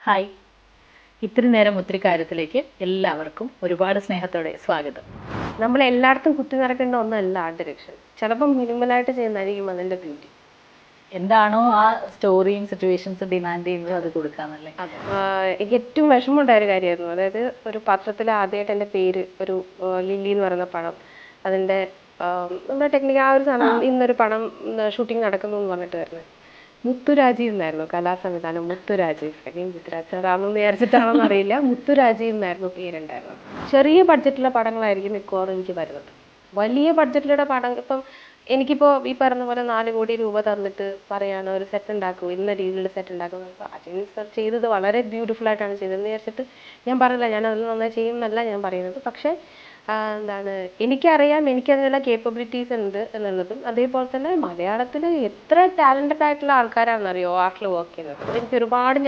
Hi, ഇത്തിരി നേരം ഒത്തിരി കാര്യത്തിലേക്ക് എല്ലാവർക്കും ഒരുപാട് സ്നേഹത്തോടെ സ്വാഗതം. നമ്മൾ എല്ലായിടത്തും കുത്തി നിറയ്ക്കേണ്ട ഒന്നല്ല ആർട്ട് ഡയറക്ഷൻ. ചിലപ്പോൾ മിനിമലായിട്ട് ചെയ്യുന്നതായിരിക്കും അതിൻ്റെ ബ്യൂട്ടി. എന്താണോ ആ സ്റ്റോറിയും സിറ്റുവേഷൻസ് ഡിമാൻഡ് ചെയ്യുന്നത് അത് കൊടുക്കാന്നല്ലേ? എനിക്ക് ഏറ്റവും വിഷമമുണ്ടായ ഒരു കാര്യമായിരുന്നു. അതായത് ഒരു പത്രത്തിൽ ആദ്യമായിട്ട് എൻ്റെ പേര് ഒരു ലില്ലി എന്ന് പറയുന്ന പടം, അതിൻ്റെ നമ്മുടെ ടെക്നിക്ക് ആ ഒരു സാധനം ഇന്നൊരു പടം ഷൂട്ടിംഗ് നടക്കുന്നു എന്ന് പറഞ്ഞിട്ട് വരുന്നത് മുത്തുരാജീവ് എന്നായിരുന്നു. കലാസംവിധാനം മുത്തുരാജീവ്. അല്ലെങ്കിൽ മുത്തുരാജ് സാറാണെന്ന് വിചാരിച്ചിട്ടാണോന്ന് അറിയില്ല. മുത്തുരാജീവ് എന്നായിരുന്നു പേരുണ്ടായിരുന്നത്. ചെറിയ ബഡ്ജറ്റിലുള്ള പടങ്ങളായിരിക്കും മിക്കവാറും എനിക്ക് വരുന്നത്. വലിയ ബഡ്ജറ്റിലുള്ള പടം ഇപ്പം എനിക്കിപ്പോൾ ഈ പറഞ്ഞ പോലെ 4 കോടി രൂപ തന്നിട്ട് പറയാണ് ഒരു സെറ്റ് ഉണ്ടാക്കൂ, ഇന്ന രീതിയിൽ സെറ്റ് ഉണ്ടാക്കും. അജയൻ സർ ചെയ്തത് വളരെ ബ്യൂട്ടിഫുൾ ആയിട്ടാണ് ചെയ്തതെന്ന് വിചാരിച്ചിട്ട് ഞാൻ പറഞ്ഞില്ല, ഞാൻ അതിൽ നന്നായി ചെയ്യുമെന്നല്ല ഞാൻ പറയുന്നത്. പക്ഷേ എന്താണ്, എനിക്കറിയാം എനിക്കതിനുള്ള കേപ്പബിലിറ്റീസ് ഉണ്ട് എന്നുള്ളതും. അതേപോലെ തന്നെ മലയാളത്തിൽ എത്ര ടാലൻറ്റഡ് ആയിട്ടുള്ള ആൾക്കാരാണെന്നറിയോ ആർട്ടിൽ വർക്ക് ചെയ്യുന്നത്. എനിക്ക് ഒരുപാട്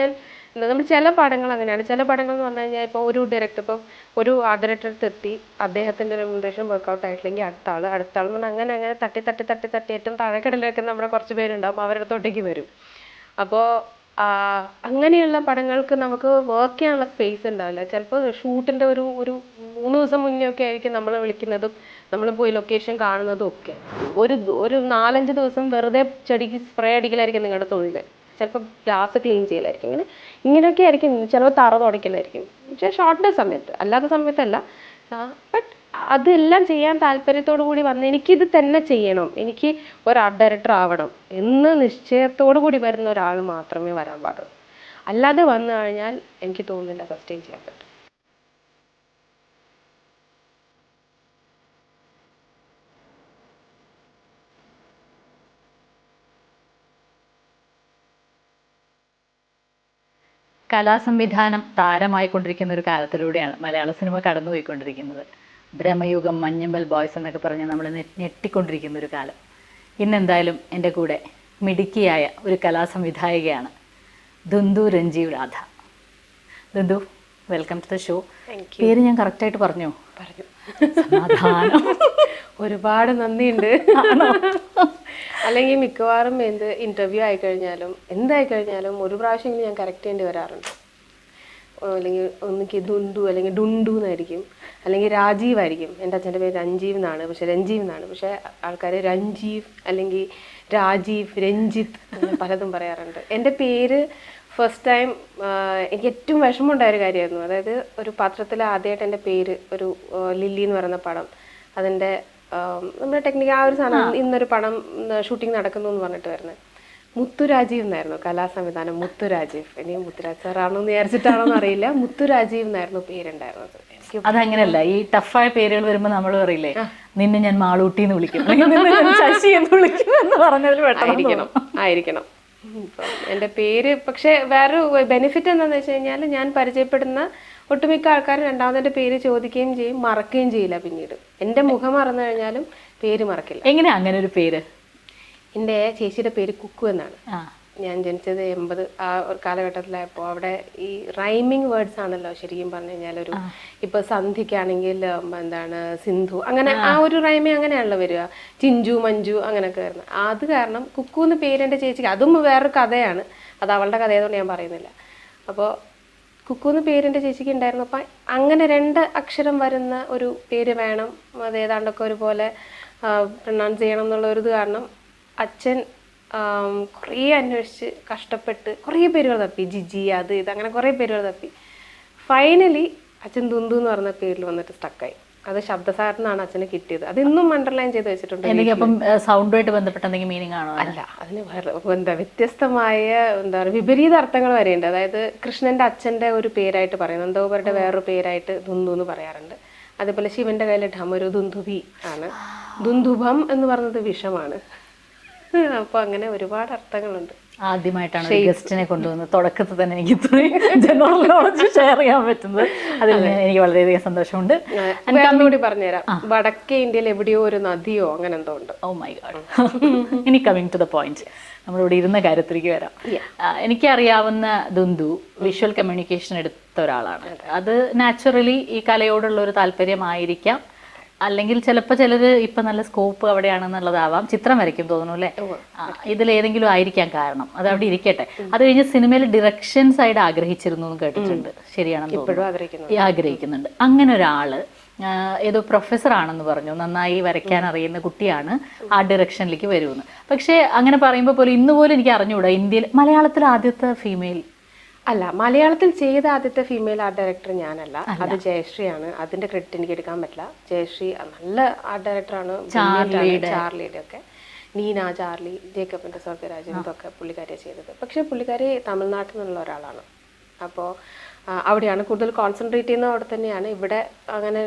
നമ്മൾ ചില പടങ്ങൾ അങ്ങനെയാണ്. ചില പടങ്ങൾ എന്ന് പറഞ്ഞു കഴിഞ്ഞാൽ ഇപ്പോൾ ഒരു ഡയറക്ടർ, ഇപ്പോൾ ഒരു ആർട്ട് ഡയറക്ടർ എത്തി, അദ്ദേഹത്തിൻ്റെ റെമ്യൂണറേഷൻ വർക്കൗട്ട് ആയിട്ടില്ലെങ്കിൽ അടുത്ത ആൾ എന്ന് പറഞ്ഞാൽ അങ്ങനെ അങ്ങനെ തട്ടി തട്ടി തട്ടി തട്ടി ഏറ്റവും താഴെക്കടലിലൊക്കെ നമ്മുടെ കുറച്ച് പേരുണ്ടാവും, അവരുടെ തൊട്ടേക്ക് വരും. അപ്പോൾ അങ്ങനെയുള്ള പടങ്ങൾക്ക് നമുക്ക് വർക്ക് ചെയ്യാനുള്ള സ്പേസ് ഉണ്ടാവില്ല. ചിലപ്പോൾ ഷൂട്ടിൻ്റെ ഒരു ഒരു 3 ദിവസം മുന്നേ ഒക്കെ ആയിരിക്കും നമ്മൾ വിളിക്കുന്നതും നമ്മൾ പോയി ലൊക്കേഷൻ കാണുന്നതും ഒക്കെ. ഒരു 4-5 ദിവസം വെറുതെ ചെടിക്ക് സ്പ്രേ അടിക്കലായിരിക്കും നിങ്ങളുടെ തൊഴിൽ. ചിലപ്പോൾ ഗ്ലാസ് ക്ലീൻ ചെയ്യലായിരിക്കും. ഇങ്ങനെയൊക്കെ ആയിരിക്കും. ചിലപ്പോൾ തറ തുടയ്ക്കലായിരിക്കും. പക്ഷേ ഷോർട്ടിൻ്റെ സമയത്ത്, അല്ലാത്ത സമയത്തല്ല. ബട്ട് അതെല്ലാം ചെയ്യാൻ താല്പര്യത്തോടു കൂടി വന്ന് എനിക്കിത് തന്നെ ചെയ്യണം, എനിക്ക് ഒരു ആർട്ട് ഡയറക്ടർ ആവണം എന്ന് നിശ്ചയത്തോടു കൂടി വരുന്ന ഒരാൾ മാത്രമേ വരാൻ പാടുള്ളൂ. അല്ലാതെ വന്നു കഴിഞ്ഞാൽ എനിക്ക് തോന്നുന്നില്ല സസ്റ്റെയിൻ ചെയ്യാൻ പറ്റും. കലാസംവിധാനം താരമായിക്കൊണ്ടിരിക്കുന്ന ഒരു കാലത്തിലൂടെയാണ് മലയാള സിനിമ കടന്നുപോയിക്കൊണ്ടിരിക്കുന്നത്. ബ്രഹ്മയുഗം, മഞ്ഞമ്പൽ ബോയ്സ് എന്നൊക്കെ പറഞ്ഞ് നമ്മൾ ഞെട്ടിക്കൊണ്ടിരിക്കുന്ന ഒരു കാലം. ഇന്നെന്തായാലും എൻ്റെ കൂടെ മിടുക്കിയായ ഒരു കലാസംവിധായികയാണ് Dundu Ranjeev Radha. Dundu, welcome to the show. പേര് ഞാൻ കറക്റ്റായിട്ട് പറഞ്ഞു? സമാധാനം. ഒരുപാട് നന്ദിയുണ്ട്. അല്ലെങ്കിൽ മിക്കവാറും എന്ത് ഇൻ്റർവ്യൂ ആയിക്കഴിഞ്ഞാലും എന്തായിക്കഴിഞ്ഞാലും ഒരു പ്രാവശ്യമെങ്കിലും ഞാൻ കറക്റ്റ് ചെയ്യേണ്ടി വരാറുണ്ട്. അല്ലെങ്കിൽ ഒന്നിക്ക് ദുന്ദു അല്ലെങ്കിൽ ഡുണ്ടു എന്നായിരിക്കും, അല്ലെങ്കിൽ രാജീവ് ആയിരിക്കും. എൻ്റെ അച്ഛൻ്റെ പേര് രഞ്ജീവ് എന്നാണ്, പക്ഷേ രഞ്ജീവ് എന്നാണ്. പക്ഷേ ആൾക്കാർ രഞ്ജീവ് അല്ലെങ്കിൽ രാജീവ്, രഞ്ജിത്ത് അങ്ങനെ പലതും പറയാറുണ്ട്. എൻ്റെ പേര് ഫസ്റ്റ് ടൈം എനിക്ക് ഏറ്റവും വിഷമമുണ്ടായൊരു കാര്യമായിരുന്നു. അതായത് ഒരു പത്രത്തിൽ ആദ്യമായിട്ട് എൻ്റെ പേര് ഒരു ലില്ലി എന്ന് പറയുന്ന പടം, അതിൻ്റെ നമ്മുടെ ടെക്നിക്ക് ആ ഒരു സാധനം ഇന്നൊരു പടം ഷൂട്ടിംഗ് നടക്കുന്നു എന്ന് പറഞ്ഞിട്ട് വരുന്നത് മുത്തുരാജീവ് എന്നായിരുന്നു. കലാസംവിധാനം മുത്തുരാജീവ്. ഇനി മുത്തുരാജ് സാറാണെന്ന് വിചാരിച്ചിട്ടാണോന്ന് അറിയില്ല. മുത്തുരാജീവ് എന്നായിരുന്നു പേരുണ്ടായിരുന്നത്. അതങ്ങനെയല്ല, ഈ ടഫായ പേരുകൾ വരുമ്പോൾ നമ്മൾ പറയില്ലേ, നിന്നെ ഞാൻ മാളൂട്ടി എന്ന് വിളിക്കും, ശശി എന്ന് വിളിക്കും എന്ന് പറഞ്ഞതിൽ ആയിരിക്കണം. എൻ്റെ പേര് പക്ഷേ വേറൊരു ബെനിഫിറ്റ് എന്താണെന്ന് വെച്ച് കഴിഞ്ഞാൽ ഞാൻ പരിചയപ്പെടുന്ന ഒട്ടുമിക്ക ആൾക്കാർ രണ്ടാമതെൻ്റെ പേര് ചോദിക്കുകയും ചെയ്യും, മറക്കുകയും ചെയ്യില്ല. പിന്നീട് എൻ്റെ മുഖം മറന്നു കഴിഞ്ഞാലും പേര് മറക്കില്ല. എങ്ങനെയാ അങ്ങനെ ഒരു പേര്? എൻ്റെ ചേച്ചിയുടെ പേര് കുക്കു എന്നാണ്. ഞാൻ ജനിച്ചത് 80 ആ ഒരു കാലഘട്ടത്തിലായപ്പോൾ അവിടെ ഈ റൈമിങ് വേർഡ്സ് ആണല്ലോ ശരിക്കും പറഞ്ഞു കഴിഞ്ഞാൽ. ഒരു ഇപ്പോൾ സന്ധ്യക്കാണെങ്കിൽ എന്താണ് സിന്ധു, അങ്ങനെ ആ ഒരു റൈമിങ് അങ്ങനെയാണല്ലോ വരിക. ചിഞ്ചു, മഞ്ജു അങ്ങനെയൊക്കെ വരുന്നത്. അത് കാരണം കുക്കു എന്ന് പേര് എൻ്റെ ചേച്ചിക്ക്, അതും വേറൊരു കഥയാണ്, അത് അവളുടെ കഥയായതുകൊണ്ട് ഞാൻ പറയുന്നില്ല. അപ്പോൾ കുക്കു എന്ന് പേര് എൻ്റെ ചേച്ചിക്ക് ഉണ്ടായിരുന്നു. അപ്പം അങ്ങനെ 2 അക്ഷരം വരുന്ന ഒരു പേര് വേണം, അത് ഏതാണ്ടൊക്കെ ഒരുപോലെ പ്രൊനൗൺസ് ചെയ്യണം എന്നുള്ള ഒരു ഇത് കാരണം അച്ഛൻ കുറേ അന്വേഷിച്ച് കഷ്ടപ്പെട്ട് കുറേ പേരുകൾ തപ്പി, ജിജി അത് ഇത് അങ്ങനെ കുറേ പേരുകൾ തപ്പി. ഫൈനലി അച്ഛൻ ദുന്ദു എന്ന് പറഞ്ഞ പേരിൽ വന്നിട്ട് സ്റ്റക്കായി. അത് ശബ്ദസാരനാണ് അച്ഛന് കിട്ടിയത്. അത് ഇന്നും അണ്ടർലൈൻ ചെയ്ത് വെച്ചിട്ടുണ്ട്. സൗണ്ടുമായിട്ട് ബന്ധപ്പെട്ട എന്തെങ്കിലും മീനിങ് ആണോ? അല്ല, അതിന് വ്യത്യസ്തമായ വിപരീത അർത്ഥങ്ങൾ വരെയുണ്ട്. അതായത് കൃഷ്ണന്റെ അച്ഛൻ്റെ ഒരു പേരായിട്ട് പറയുന്നത്, നന്ദഗോപരുടെ വേറൊരു പേരായിട്ട് ദുന്ദു എന്ന് പറയാറുണ്ട്. അതേപോലെ ശിവന്റെ കയ്യിലെ ഢമരു ദുന്ദുഭി ആണ്. ദുന്ദുഭം എന്ന് പറയുന്നത് വിഷമാണ്. അപ്പോൾ അങ്ങനെ ഒരുപാട് അർത്ഥങ്ങളുണ്ട്. ആദ്യമായിട്ടാണ് ഗസ്റ്റിനെ കൊണ്ടുവന്ന് തുടക്കത്തിൽ തന്നെ എനിക്ക് ഇത്രയും ജനറൽ നോളജ് ഷെയർ ചെയ്യാൻ പറ്റുന്നത്. അതിൽ എനിക്ക് വളരെയധികം സന്തോഷമുണ്ട്. കൂടി പറഞ്ഞുതരാം, വടക്കേ ഇന്ത്യയിൽ എവിടെയോ ഒരു നദിയോ അങ്ങനെ എന്തോ ഉണ്ട്. Oh my God. ഇനി കമ്മിങ് ടു ദ പോയിന്റ്, നമ്മളിവിടെ ഇരുന്ന കാര്യത്തിലേക്ക് വരാം. എനിക്കറിയാവുന്ന ദുന്ദു വിഷ്വൽ കമ്മ്യൂണിക്കേഷൻ എടുത്ത ഒരാളാണ്. അത് നാച്ചുറലി ഈ കലയോടുള്ള ഒരു താല്പര്യമായിരിക്കാം. അല്ലെങ്കിൽ ചിലപ്പോൾ ചിലർ ഇപ്പം നല്ല സ്കോപ്പ് അവിടെയാണെന്നുള്ളതാവാം, ചിത്രം വരയ്ക്കും തോന്നുന്നു അല്ലേ? ഇതിലേതെങ്കിലും ആയിരിക്കാം കാരണം, അത് അവിടെ ഇരിക്കട്ടെ. അത് കഴിഞ്ഞ് സിനിമയിൽ ഡിറക്ഷൻ സൈഡ് ആഗ്രഹിച്ചിരുന്നു എന്ന് കേട്ടിട്ടുണ്ട്, ശരിയാണെന്ന് തോന്നുന്നു. ആഗ്രഹിക്കുന്നുണ്ട്. അങ്ങനെ ഒരാള് ഏതോ പ്രൊഫസർ ആണെന്ന് പറഞ്ഞു, നന്നായി വരയ്ക്കാൻ അറിയുന്ന കുട്ടിയാണ് ആ ഡയറക്ഷനിലേക്ക് വരുമെന്ന്. പക്ഷേ അങ്ങനെ പറയുമ്പോൾ പോലും ഇന്ന് പോലും എനിക്ക് അറിഞ്ഞുകൂടാ, ഇന്ത്യയിൽ മലയാളത്തിൽ ആദ്യത്തെ ഫീമെയിൽ അല്ല, മലയാളത്തിൽ ചെയ്ത ആദ്യത്തെ ഫീമെയിൽ ആർട്ട് ഡയറക്ടർ ഞാനല്ല, അത് ജയശ്രീയാണ്. അതിന്റെ ക്രെഡിറ്റ് എനിക്ക് എടുക്കാൻ പറ്റില്ല. ജയശ്രീ നല്ല ആർട്ട് ഡയറക്ടറാണ്, ചാർലിയുടെ ഒക്കെ. നീന, ചാർലി, ജേക്കബിന്റെ സ്വർഗരാജൻ, ഇതൊക്കെ പുള്ളിക്കാരിയെ ചെയ്തത്. പക്ഷെ പുള്ളിക്കാരി തമിഴ്നാട്ടിൽ നിന്നുള്ള ഒരാളാണ്. അപ്പോൾ അവിടെയാണ് കൂടുതൽ കോൺസെൻട്രേറ്റ് ചെയ്യുന്നത്, അവിടെ തന്നെയാണ്. ഇവിടെ അങ്ങനെ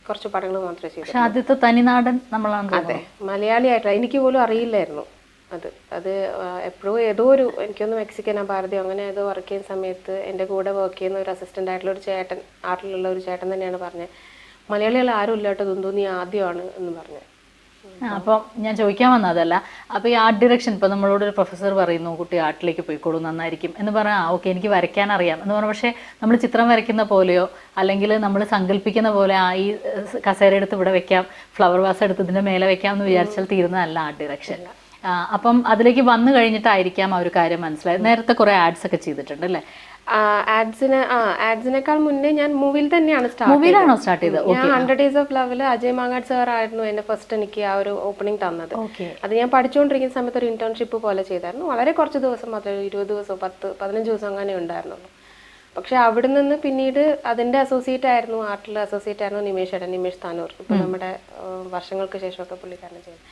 കുറച്ച് പടങ്ങൾ മാത്രമേ ചെയ്തു. ആദ്യത്തെ തനിനാടൻ നമ്മളാണ്. അതെ, മലയാളി ആയിട്ടില്ല, എനിക്ക് പോലും അറിയില്ലായിരുന്നു അത് എപ്പോഴും ഏതോ ഒരു, എനിക്കൊന്ന് മെക്സിക്കൻ ഭാരതീയം അങ്ങനെ ഏതോ വർക്ക് ചെയ്യുന്ന സമയത്ത് എൻ്റെ കൂടെ വർക്ക് ചെയ്യുന്ന ഒരു അസിസ്റ്റൻ്റ് ആയിട്ടുള്ള ഒരു ചേട്ടൻ, ആർട്ടിലുള്ള ഒരു ചേട്ടൻ തന്നെയാണ് പറഞ്ഞത്, മലയാളികൾ ആരും ഇല്ല കേട്ടോ ദുന്തു, നീ ആദ്യമാണ് എന്ന് പറഞ്ഞത്. അപ്പം ഞാൻ ചോദിക്കാൻ വന്നതല്ല, അപ്പോൾ ഈ ആർട്ട് ഡയറക്ഷൻ ഇപ്പോൾ നമ്മളോട് ഒരു പ്രൊഫസർ പറയുന്നു കുട്ടി ആർട്ടിലേക്ക് പോയിക്കോളൂ നന്നായിരിക്കും എന്ന് പറഞ്ഞാൽ ഓക്കെ എനിക്ക് വരയ്ക്കാൻ അറിയാം എന്ന് പറഞ്ഞു. പക്ഷേ നമ്മൾ ചിത്രം വരയ്ക്കുന്ന പോലെയോ അല്ലെങ്കിൽ നമ്മൾ സങ്കല്പിക്കുന്ന പോലെ ഈ കസേര എടുത്ത് ഇവിടെ വെക്കാം, ഫ്ലവർ വാസ് എടുത്ത് ഇതിൻ്റെ മേലെ വെക്കാം എന്ന് വിചാരിച്ചാൽ തീരുന്നതല്ല ആർട്ട് ഡയറക്ഷൻ. അപ്പം അതിലേക്ക് വന്നു കഴിഞ്ഞിട്ടായിരിക്കാം ആ ഒരു കാര്യം മനസ്സിലായത്. നേരത്തെ കുറേ ആഡ്സ് ഒക്കെ ചെയ്തിട്ടുണ്ട് അല്ലേ? ആഡ്സിനേക്കാൾ മുന്നേ ഞാൻ മൂവിയിൽ തന്നെയാണ് സ്റ്റാർട്ട് ചെയ്തത്. ഞാൻ 100 Days of Love'ൽ അജയ് മാങ്ങാട് സാർ ആയിരുന്നു എന്നെ ഫസ്റ്റ് എനിക്ക് ആ ഒരു ഓപ്പണിംഗ് തന്നത്. അത് ഞാൻ പഠിച്ചുകൊണ്ടിരിക്കുന്ന സമയത്ത് ഒരു ഇന്റേൺഷിപ്പ് പോലെ ചെയ്തായിരുന്നു. വളരെ കുറച്ച് ദിവസം മാത്രമേ, 20 ദിവസം 10-15 ദിവസം അങ്ങനെ ഉണ്ടായിരുന്നുള്ളൂ. പക്ഷെ അവിടെ നിന്ന് പിന്നീട് അതിന്റെ അസോസിയേറ്റ് ആയിരുന്നു, ആർട്ടിൽ അസോസിയേറ്റ് ആയിരുന്നു നിമേഷ് താനൂർ. ഇപ്പൊ നമ്മുടെ വർഷങ്ങൾക്ക് ശേഷമൊക്കെ പുള്ളിക്കാരനെ ചെയ്തത്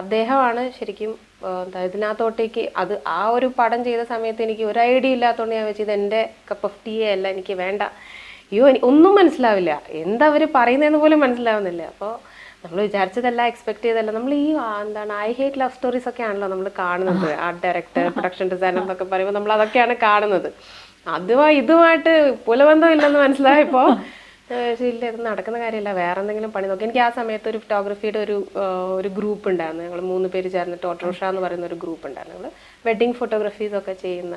അദ്ദേഹമാണ്. ശരിക്കും ഇതിനകത്തോട്ടേക്ക് ആ ഒരു പടം ചെയ്ത സമയത്ത് എനിക്ക് ഒരു ഐഡിയ ഇല്ലാത്തതുകൊണ്ട് ഞാൻ വെച്ചത് എൻ്റെ കപ്പ് ഓഫ് ടീ അല്ല, എനിക്ക് വേണ്ട, ഒന്നും മനസ്സിലാവില്ല, എന്താ അവർ പറയുന്നതെന്ന് പോലും മനസ്സിലാവുന്നില്ല. അപ്പോൾ നമ്മൾ വിചാരിച്ചതല്ല, എക്സ്പെക്ട് ചെയ്തല്ല. നമ്മൾ ഈ ഐ ഹേറ്റ് ലവ് സ്റ്റോറീസ് ഒക്കെ ആണല്ലോ നമ്മൾ കാണുന്നത്, ആർട്ട് ഡയറക്ടർ, പ്രൊഡക്ഷൻ ഡിസൈനർ എന്നൊക്കെ പറയുമ്പോൾ നമ്മൾ അതൊക്കെയാണ് കാണുന്നത്. ഇതുമായിട്ട് പുലബന്ധം ഇല്ലെന്ന് മനസ്സിലായപ്പോൾ ഇല്ല, ഇത് നടക്കുന്ന കാര്യമല്ല, വേറെ എന്തെങ്കിലും പണി നോക്കി. എനിക്ക് ആ സമയത്ത് ഒരു ഫോട്ടോഗ്രാഫിയുടെ ഒരു ഗ്രൂപ്പ് ഉണ്ടായിരുന്നു. ഞങ്ങൾ 3 പേര് ചേർന്നിട്ട് ഓട്ടോഷ എന്ന് പറയുന്ന ഒരു ഗ്രൂപ്പ് ഉണ്ടായിരുന്നു. ഞങ്ങൾ വെഡിങ് ഫോട്ടോഗ്രാഫീസ് ഒക്കെ ചെയ്യുന്ന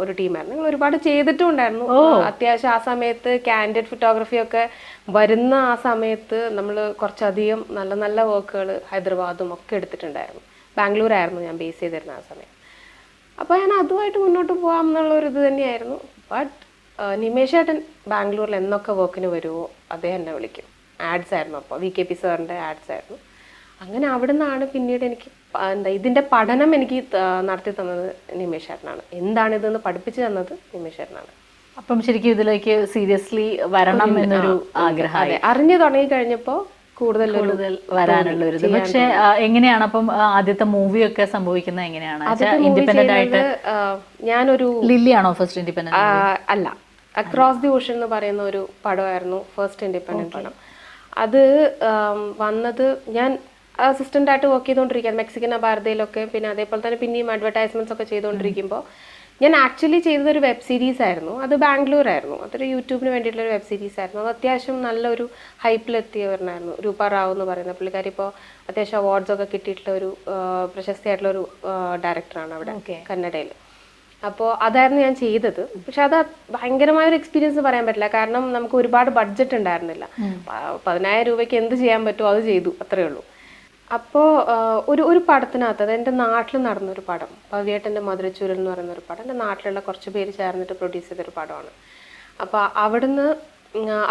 ഒരു ടീമായിരുന്നു. ഞങ്ങൾ ഒരുപാട് ചെയ്തിട്ടും ഉണ്ടായിരുന്നു. അത്യാവശ്യം ആ സമയത്ത് കാൻഡിഡ് ഫോട്ടോഗ്രാഫി ഒക്കെ വരുന്ന ആ സമയത്ത് നമ്മൾ കുറച്ചധികം നല്ല നല്ല വർക്കുകൾ ഹൈദരാബാദും ഒക്കെ എടുത്തിട്ടുണ്ടായിരുന്നു. ബാംഗ്ലൂരായിരുന്നു ഞാൻ ബേസ് ചെയ്തിരുന്ന ആ സമയം. അപ്പോൾ ഞാൻ അതുമായിട്ട് മുന്നോട്ട് പോകാം എന്നുള്ളൊരു ഇത് തന്നെയായിരുന്നു. ബട്ട് നിമേഷ് ഏട്ടൻ ബാംഗ്ലൂരിൽ എന്നൊക്കെ വർക്കിന് വരുമോ അദ്ദേഹം എന്നെ വിളിക്കും. ആഡ്സ് ആയിരുന്നു, അപ്പോൾ VKP സാറിൻ്റെ ആഡ്സ് ആയിരുന്നു. അങ്ങനെ അവിടെ നിന്നാണ് പിന്നീട് എനിക്ക് ഇതിൻ്റെ പഠനം എനിക്ക് നടത്തി തന്നത് നിമേഷ് ഏട്ടനാണ്. എന്താണിതെന്ന് പഠിപ്പിച്ചു തന്നത് നിമേഷ് ഏട്ടനാണ്. അപ്പം ശരിക്കും ഇതിലേക്ക് സീരിയസ്ലി വരണം എന്നൊരു ആഗ്രഹം അറിഞ്ഞു തുടങ്ങി കഴിഞ്ഞപ്പോൾ കൂടുതൽ വരാനുള്ള ഒരു ഇത്. പക്ഷെ എങ്ങനെയാണ് അപ്പം ആദ്യത്തെ മൂവിയൊക്കെ സംഭവിക്കുന്നത് എങ്ങനെയാണ്? ഇൻഡിപെൻഡന്റ് ആയിട്ട് ഞാനൊരു ലില്ലിയാണോ ഫസ്റ്റ് ഇൻഡിപെൻഡന്റ്? അല്ല, അക്രോസ് ദി ഓഷൻ എന്ന് പറയുന്ന ഒരു പടമായിരുന്നു ഫസ്റ്റ് ഇൻഡിപെൻഡന്റ് പടം. അത് വന്നത് ഞാൻ അസിസ്റ്റന്റ് ആയിട്ട് വർക്ക് ചെയ്തുകൊണ്ടിരിക്കുകയാണ് മെക്സിക്കൻ ഭാരതയിലൊക്കെ. പിന്നെ അതേപോലെ തന്നെ പിന്നെയും അഡ്വർടൈസ്മെന്റ്സ് ഒക്കെ ചെയ്തുകൊണ്ടിരിക്കുമ്പോൾ ഞാൻ ആക്ച്വലി ചെയ്തതൊരു വെബ് സീരീസ് ആയിരുന്നു. അത് ബാംഗ്ലൂരായിരുന്നു. അതൊരു യൂട്യൂബിന് വേണ്ടിയിട്ടുള്ളൊരു വെബ് സീരീസ് ആയിരുന്നു. അത് അത്യാവശ്യം നല്ലൊരു ഹൈപ്പിലെത്തിയവരായിരുന്നു. രൂപ റാവു എന്ന് പറയുന്ന പുള്ളിക്കാരി ഇപ്പോൾ അത്യാവശ്യം അവാർഡ്സ് ഒക്കെ കിട്ടിയിട്ടുള്ള ഒരു പ്രശസ്തിയായിട്ടുള്ള ഒരു ഡയറക്ടറാണ് അവിടെ കന്നഡയിൽ. അപ്പോൾ അതായിരുന്നു ഞാൻ ചെയ്തത്. പക്ഷെ അത് ഭയങ്കരമായൊരു എക്സ്പീരിയൻസ് പറയാൻ പറ്റില്ല, കാരണം നമുക്ക് ഒരുപാട് ബഡ്ജറ്റ് ഉണ്ടായിരുന്നില്ല. 10,000 രൂപയ്ക്ക് എന്ത് ചെയ്യാൻ പറ്റുമോ അത് ചെയ്തു, അത്രയേ ഉള്ളൂ. അപ്പോൾ ഒരു പടത്തിനകത്ത്, അത് എൻ്റെ നാട്ടിൽ നടന്നൊരു പടം, പവിയേട്ടൻ്റെ മധുരച്ചൂരൽ എന്ന് പറയുന്നൊരു പടം, എൻ്റെ നാട്ടിലുള്ള കുറച്ച് പേര് ചേർന്നിട്ട് പ്രൊഡ്യൂസ് ചെയ്തൊരു പടമാണ്. അപ്പോൾ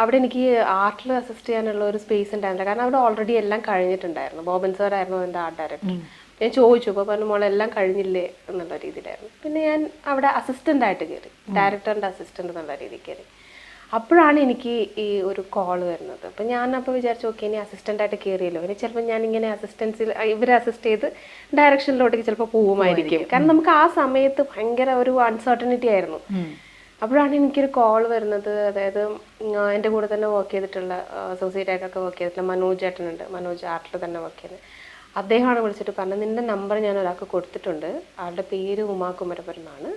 അവിടെ എനിക്ക് ആർട്ടിൽ അസിസ്റ്റ് ചെയ്യാനുള്ള ഒരു സ്പേസ് ഉണ്ടായിരുന്നില്ല, കാരണം അവിടെ ഓൾറെഡി എല്ലാം കഴിഞ്ഞിട്ടുണ്ടായിരുന്നു. ബോബൻ സാർ ആയിരുന്നു എൻ്റെ ആർട്ട് ഡയറക്ടർ. ഞാൻ ചോദിച്ചു, അപ്പോൾ പറഞ്ഞു മോളെല്ലാം കഴിഞ്ഞില്ലേ എന്നുള്ള രീതിയിലായിരുന്നു. പിന്നെ ഞാൻ അവിടെ അസിസ്റ്റൻ്റ് ആയിട്ട് കയറി, ഡയറക്ടറിൻ്റെ അസിസ്റ്റൻ്റ് എന്നുള്ള രീതിയിൽ കയറി. അപ്പോഴാണ് എനിക്ക് ഈ ഒരു കോൾ വരുന്നത്. അപ്പം ഞാനപ്പോൾ വിചാരിച്ചു, ഓക്കെ ഇനി അസിസ്റ്റൻ്റായിട്ട് കയറിയല്ലോ, ഇനി ചിലപ്പോൾ ഞാൻ ഇങ്ങനെ അസിസ്റ്റൻസിൽ ഇവരെ അസിസ്റ്റ് ചെയ്ത് ഡയറക്ഷനിലോട്ടേക്ക് ചിലപ്പോൾ പോവുമായിരിക്കും. കാരണം നമുക്ക് ആ സമയത്ത് ഭയങ്കര ഒരു അൺസർട്ടനിറ്റി ആയിരുന്നു. അപ്പോഴാണ് എനിക്കൊരു കോൾ വരുന്നത്. അതായത് എൻ്റെ കൂടെ തന്നെ വർക്ക് ചെയ്തിട്ടുള്ള അസോസിയേറ്റ് ആയിട്ടൊക്കെ വർക്ക് ചെയ്തിട്ടുള്ള മനോജ് ഏട്ടനുണ്ട്, മനോജ് ആർട്ടിൽ തന്നെ വർക്ക് ചെയ്യുന്നത്. അദ്ദേഹമാണ് വിളിച്ചിട്ട് പറഞ്ഞത്, നിൻ്റെ നമ്പർ ഞാൻ ഒരാൾക്ക് കൊടുത്തിട്ടുണ്ട്, ആളുടെ പേര് ഉമാകുമരപുരം എന്നാണ്,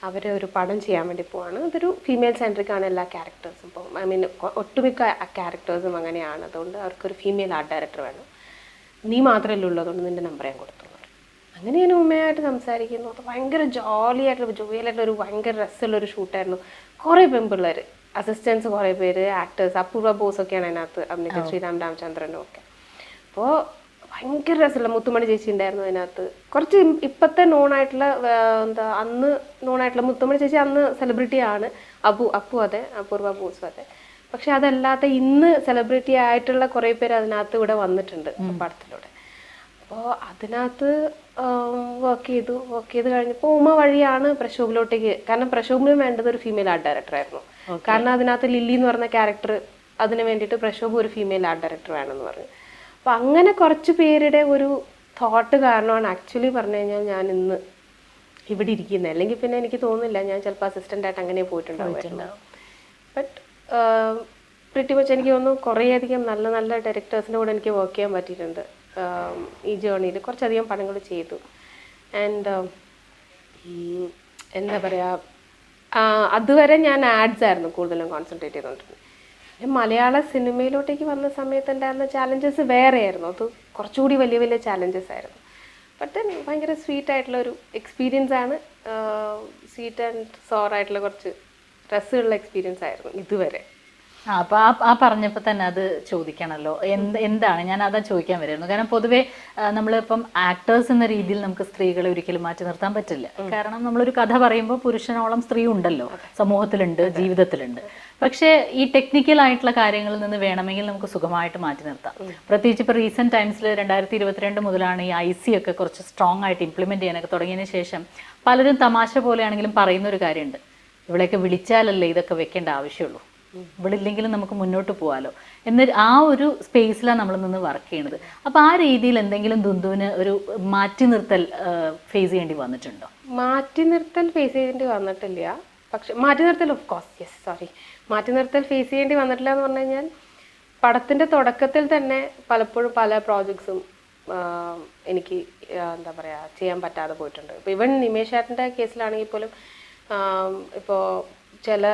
അവർ ഒരു പടം ചെയ്യാൻ വേണ്ടി പോവാണ്. അതൊരു ഫീമെയിൽ സെൻട്രിക് ആണ് എല്ലാ ക്യാരക്ടേഴ്സും. ഇപ്പോൾ ഐ മീൻ ഒട്ടുമിക്ക ക്യാരക്ടേഴ്സും അങ്ങനെയാണ്. അതുകൊണ്ട് അവർക്കൊരു ഫീമെയിൽ ആർട്ട് ഡയറക്ടർ വേണം, നീ മാത്രമല്ലേ ഉള്ളൂ, അതുകൊണ്ട് നിൻ്റെ നമ്പർ ഞാൻ കൊടുത്തു. അങ്ങനെ ഞാൻ ഉമ്മയായിട്ട് സംസാരിക്കുന്നു. അത് ഭയങ്കര ജോലിയായിട്ടുള്ള ഒരു ഭയങ്കര രസമുള്ളൊരു ഷൂട്ടായിരുന്നു. കുറേ പെൺപിള്ളേർ അസിസ്റ്റൻസ് കുറേ പേര്, ആക്ടേഴ്സ്, അപൂർവ ബോസൊക്കെയാണ് അതിനകത്ത് അഭിനയിച്ചത്, ശ്രീരാം രാമചന്ദ്രനും ഒക്കെ. അപ്പോൾ ഭയങ്കര രസമുള്ള മുത്തുമണി ചേച്ചി ഉണ്ടായിരുന്നു അതിനകത്ത്. കുറച്ച് ഇപ്പോഴത്തെ നോണായിട്ടുള്ള അന്ന് നോണായിട്ടുള്ള മുത്തുമണി ചേച്ചി അന്ന് സെലിബ്രിറ്റി ആണ്. അപ്പു അതെ, അപൂർവ ബോസും അതെ. പക്ഷെ അതല്ലാത്ത ഇന്ന് സെലിബ്രിറ്റി ആയിട്ടുള്ള കുറേ പേര് അതിനകത്ത് ഇവിടെ വന്നിട്ടുണ്ട് പടത്തിലൂടെ. അപ്പോൾ അതിനകത്ത് വർക്ക് ചെയ്ത് കഴിഞ്ഞപ്പോൾ ഉമ വഴിയാണ് പ്രക്ഷോഭിലോട്ടേക്ക്. കാരണം പ്രക്ഷോഭിന് വേണ്ടത് ഒരു ഫീമെയിൽ ആർട്ട് ഡയറക്ടർ ആയിരുന്നു. കാരണം അതിനകത്ത് ലില്ലി എന്ന് പറഞ്ഞ ക്യാരക്ടർ, അതിന് വേണ്ടിയിട്ട് പ്രക്ഷോഭ് ഒരു ഫീമെയിൽ ആർട്ട് ഡയറക്ടർ വേണമെന്ന് പറഞ്ഞു. അപ്പം അങ്ങനെ കുറച്ച് പേരുടെ ഒരു തോട്ട് കാരണമാണ് ആക്ച്വലി പറഞ്ഞു കഴിഞ്ഞാൽ ഞാൻ ഇന്ന് ഇവിടെ ഇരിക്കുന്നത്. അല്ലെങ്കിൽ പിന്നെ എനിക്ക് തോന്നുന്നില്ല ഞാൻ ചിലപ്പോൾ അസിസ്റ്റൻ്റായിട്ട് അങ്ങനെ പോയിട്ടുണ്ടാവും. ബട്ട് പ്രിറ്റി മച്ച് എനിക്ക് തോന്നുന്നു കുറേയധികം നല്ല നല്ല ഡയറക്ടേഴ്സിൻ്റെ കൂടെ എനിക്ക് വർക്ക് ചെയ്യാൻ പറ്റിയിട്ടുണ്ട് ഈ ജേർണിയിൽ. കുറച്ചധികം പടങ്ങൾ ചെയ്തു. ആൻഡ് എന്താ പറയുക, അതുവരെ ഞാൻ ആഡ്സ് ആയിരുന്നു കൂടുതലും കോൺസെൻട്രേറ്റ് ചെയ്തുകൊണ്ടിരുന്നത്. മലയാള സിനിമയിലോട്ടേക്ക് വന്ന സമയത്ത് ഉണ്ടായിരുന്ന ചാലഞ്ചസ് വേറെയായിരുന്നു. അത് കുറച്ചുകൂടി വലിയ വലിയ ചാലഞ്ചസ് ആയിരുന്നു. ബട്ട് ദെൻ ഭയങ്കര സ്വീറ്റ് ആയിട്ടുള്ള ഒരു എക്സ്പീരിയൻസ് ആണ്. സ്വീറ്റ് ആൻഡ് സോർ ആയിട്ടുള്ള കുറച്ച് രസമുള്ള എക്സ്പീരിയൻസ് ആയിരുന്നു ഇതുവരെ. അപ്പൊ ആ പറഞ്ഞപ്പോൾ തന്നെ അത് ചോദിക്കണല്ലോ, എന്താണ് ഞാൻ അതാ ചോദിക്കാൻ വരുമായിരുന്നു. കാരണം പൊതുവേ നമ്മളിപ്പം ആക്ടേഴ്സ് എന്ന രീതിയിൽ നമുക്ക് സ്ത്രീകളെ ഒരിക്കലും മാറ്റി നിർത്താൻ പറ്റില്ല. കാരണം നമ്മളൊരു കഥ പറയുമ്പോൾ പുരുഷനോളം സ്ത്രീ ഉണ്ടല്ലോ, സമൂഹത്തിലുണ്ട്, ജീവിതത്തിലുണ്ട്. പക്ഷേ ഈ ടെക്നിക്കൽ ആയിട്ടുള്ള കാര്യങ്ങളിൽ നിന്ന് വേണമെങ്കിൽ നമുക്ക് സുഖമായിട്ട് മാറ്റി നിർത്താം. പ്രത്യേകിച്ച് ഇപ്പോൾ റീസെന്റ് ടൈംസിൽ 2022 മുതലാണ് ഈ IC ഒക്കെ കുറച്ച് സ്ട്രോങ് ആയിട്ട് ഇംപ്ലിമെന്റ് ചെയ്യാനൊക്കെ തുടങ്ങിയതിന് ശേഷം പലരും തമാശ പോലെയാണെങ്കിലും പറയുന്ന ഒരു കാര്യമുണ്ട്, ഇവിടെയൊക്കെ വിളിച്ചാലല്ലേ ഇതൊക്കെ വെക്കേണ്ട ആവശ്യമുള്ളൂ, ഇവിടെ ഇല്ലെങ്കിലും നമുക്ക് മുന്നോട്ട് പോകാമല്ലോ എന്നൊരു ആ ഒരു സ്പേസിലാണ് നമ്മൾ നിന്ന് വർക്ക് ചെയ്യുന്നത്. അപ്പോൾ ആ രീതിയിൽ എന്തെങ്കിലും ദുന്ദുവിന് ഒരു മാറ്റി നിർത്തൽ ഫേസ് ചെയ്യേണ്ടി വന്നിട്ടുണ്ടോ? മാറ്റി നിർത്തൽ ഫേസ് ചെയ്യേണ്ടി വന്നിട്ടില്ല. പക്ഷെ മാറ്റി നിർത്തൽ ഓഫ് കോഴ്സ് യെസ് സോറി മാറ്റി നിർത്തൽ ഫേസ് ചെയ്യേണ്ടി വന്നിട്ടില്ല എന്ന് പറഞ്ഞു കഴിഞ്ഞാൽ പടത്തിൻ്റെ തുടക്കത്തിൽ തന്നെ പലപ്പോഴും പല പ്രോജക്ട്സും എനിക്ക് എന്താ പറയുക ചെയ്യാൻ പറ്റാതെ പോയിട്ടുണ്ട്. ഇപ്പോൾ ഇവൻ നിമേഷ് ചേട്ടൻ്റെ കേസിലാണെങ്കിൽ പോലും ഇപ്പോൾ ചില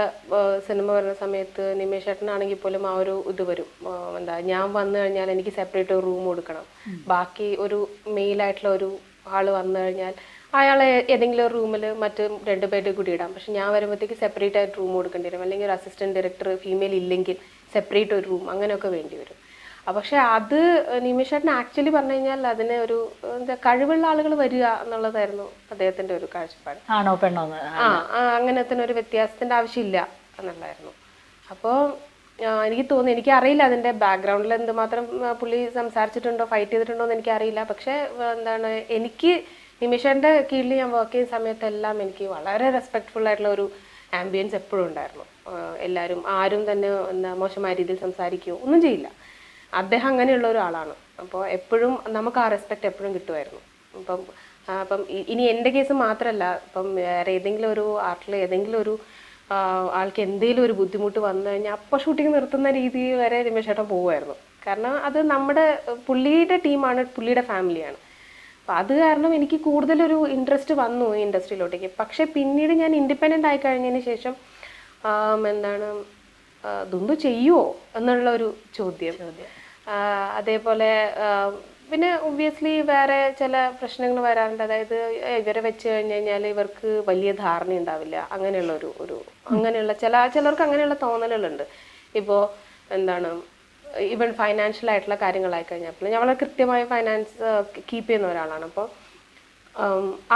സിനിമ വരുന്ന സമയത്ത് നിമേഷ് ചേട്ടനാണെങ്കിൽ പോലും ആ ഒരു ഇത് വരും, എന്താ ഞാൻ വന്നു കഴിഞ്ഞാൽ എനിക്ക് സെപ്പറേറ്റ് ഒരു റൂം കൊടുക്കണം, ബാക്കി ഒരു മെയിലായിട്ടുള്ള ഒരു ആൾ വന്നു കഴിഞ്ഞാൽ അയാളെ ഏതെങ്കിലും ഒരു റൂമിൽ മറ്റ് 2 പേരുടെ കൂടി ഇടാം. പക്ഷെ ഞാൻ വരുമ്പോഴത്തേക്ക് സെപ്പറേറ്റ് ആയിട്ട് റൂം കൊടുക്കേണ്ടി വരും, അല്ലെങ്കിൽ ഒരു അസിസ്റ്റൻറ്റ് ഡയറക്ടർ ഫീമെയിൽ ഇല്ലെങ്കിൽ സെപ്പറേറ്റ് ഒരു റൂം അങ്ങനെയൊക്കെ വേണ്ടി വരും. പക്ഷെ അത് നിമിഷ് ചേട്ടൻ ആക്ച്വലി പറഞ്ഞു കഴിഞ്ഞാൽ അതിന് ഒരു എന്താ കഴിവുള്ള ആളുകൾ വരിക എന്നുള്ളതായിരുന്നു അദ്ദേഹത്തിൻ്റെ ഒരു കാഴ്ചപ്പാട്. ആണോ പെണ്ണോ? അങ്ങനത്തെ ഒരു വ്യത്യാസത്തിൻ്റെ ആവശ്യമില്ല എന്നുള്ളതായിരുന്നു. അപ്പോൾ എനിക്ക് തോന്നി, എനിക്കറിയില്ല അതിൻ്റെ ബാക്ക്ഗ്രൗണ്ടിൽ എന്തുമാത്രം പുള്ളി സംസാരിച്ചിട്ടുണ്ടോ ഫൈറ്റ് ചെയ്തിട്ടുണ്ടോ എന്ന് എനിക്കറിയില്ല. പക്ഷേ എന്താണ്, എനിക്ക് നിമിഷൻ്റെ കീഴിൽ ഞാൻ വർക്ക് ചെയ്യുന്ന സമയത്തെല്ലാം എനിക്ക് വളരെ റെസ്പെക്റ്റ്ഫുൾ ആയിട്ടുള്ള ഒരു ആംബിയൻസ് എപ്പോഴും ഉണ്ടായിരുന്നു. എല്ലാവരും ആരും തന്നെ എന്താ മോശമായ രീതിയിൽ സംസാരിക്കുകയോ ഒന്നും ചെയ്യില്ല. അദ്ദേഹം അങ്ങനെയുള്ള ഒരാളാണ്. അപ്പോൾ എപ്പോഴും നമുക്ക് ആ റെസ്പെക്റ്റ് എപ്പോഴും കിട്ടുമായിരുന്നു. അപ്പം ഇനി എൻ്റെ കേസ് മാത്രമല്ല, ഇപ്പം വേറെ ഏതെങ്കിലും ഒരു ആർട്ടിൽ ഏതെങ്കിലും ഒരു ആൾക്ക് എന്തെങ്കിലും ഒരു ബുദ്ധിമുട്ട് വന്നു കഴിഞ്ഞാൽ അപ്പോൾ ഷൂട്ടിംഗ് നിർത്തുന്ന രീതി വരെ രമേശ് ചേട്ടൻ പോകുമായിരുന്നു. കാരണം അത് നമ്മുടെ പുള്ളിയുടെ ടീമാണ്, പുള്ളിയുടെ ഫാമിലിയാണ്. അപ്പോൾ അത് കാരണം എനിക്ക് കൂടുതലൊരു ഇൻട്രസ്റ്റ് വന്നു ഈ ഇൻഡസ്ട്രിയിലോട്ടേക്ക്. പക്ഷേ പിന്നീട് ഞാൻ ഇൻഡിപെൻഡൻ്റ് ആയി കഴിഞ്ഞതിന് ശേഷം എന്താണ് ദുന്ദു ചെയ്യുമോ എന്നുള്ളൊരു ചോദ്യം. അതേപോലെ പിന്നെ ഒബ്വിയസ്ലി വേറെ ചില പ്രശ്നങ്ങൾ വരാറുണ്ട്. അതായത് ഇവരെ വെച്ച് കഴിഞ്ഞ് കഴിഞ്ഞാൽ ഇവർക്ക് വലിയ ധാരണ ഉണ്ടാവില്ല, അങ്ങനെയുള്ള ചിലർക്ക് അങ്ങനെയുള്ള തോന്നലുകളുണ്ട്. ഇപ്പോൾ എന്താണ് ഈവൻ ഫൈനാൻഷ്യൽ ആയിട്ടുള്ള കാര്യങ്ങളായി കഴിഞ്ഞപ്പോൾ ഞാൻ വളരെ കൃത്യമായി ഫൈനാൻസ് കീപ്പ് ചെയ്യുന്ന ഒരാളാണ്. അപ്പോൾ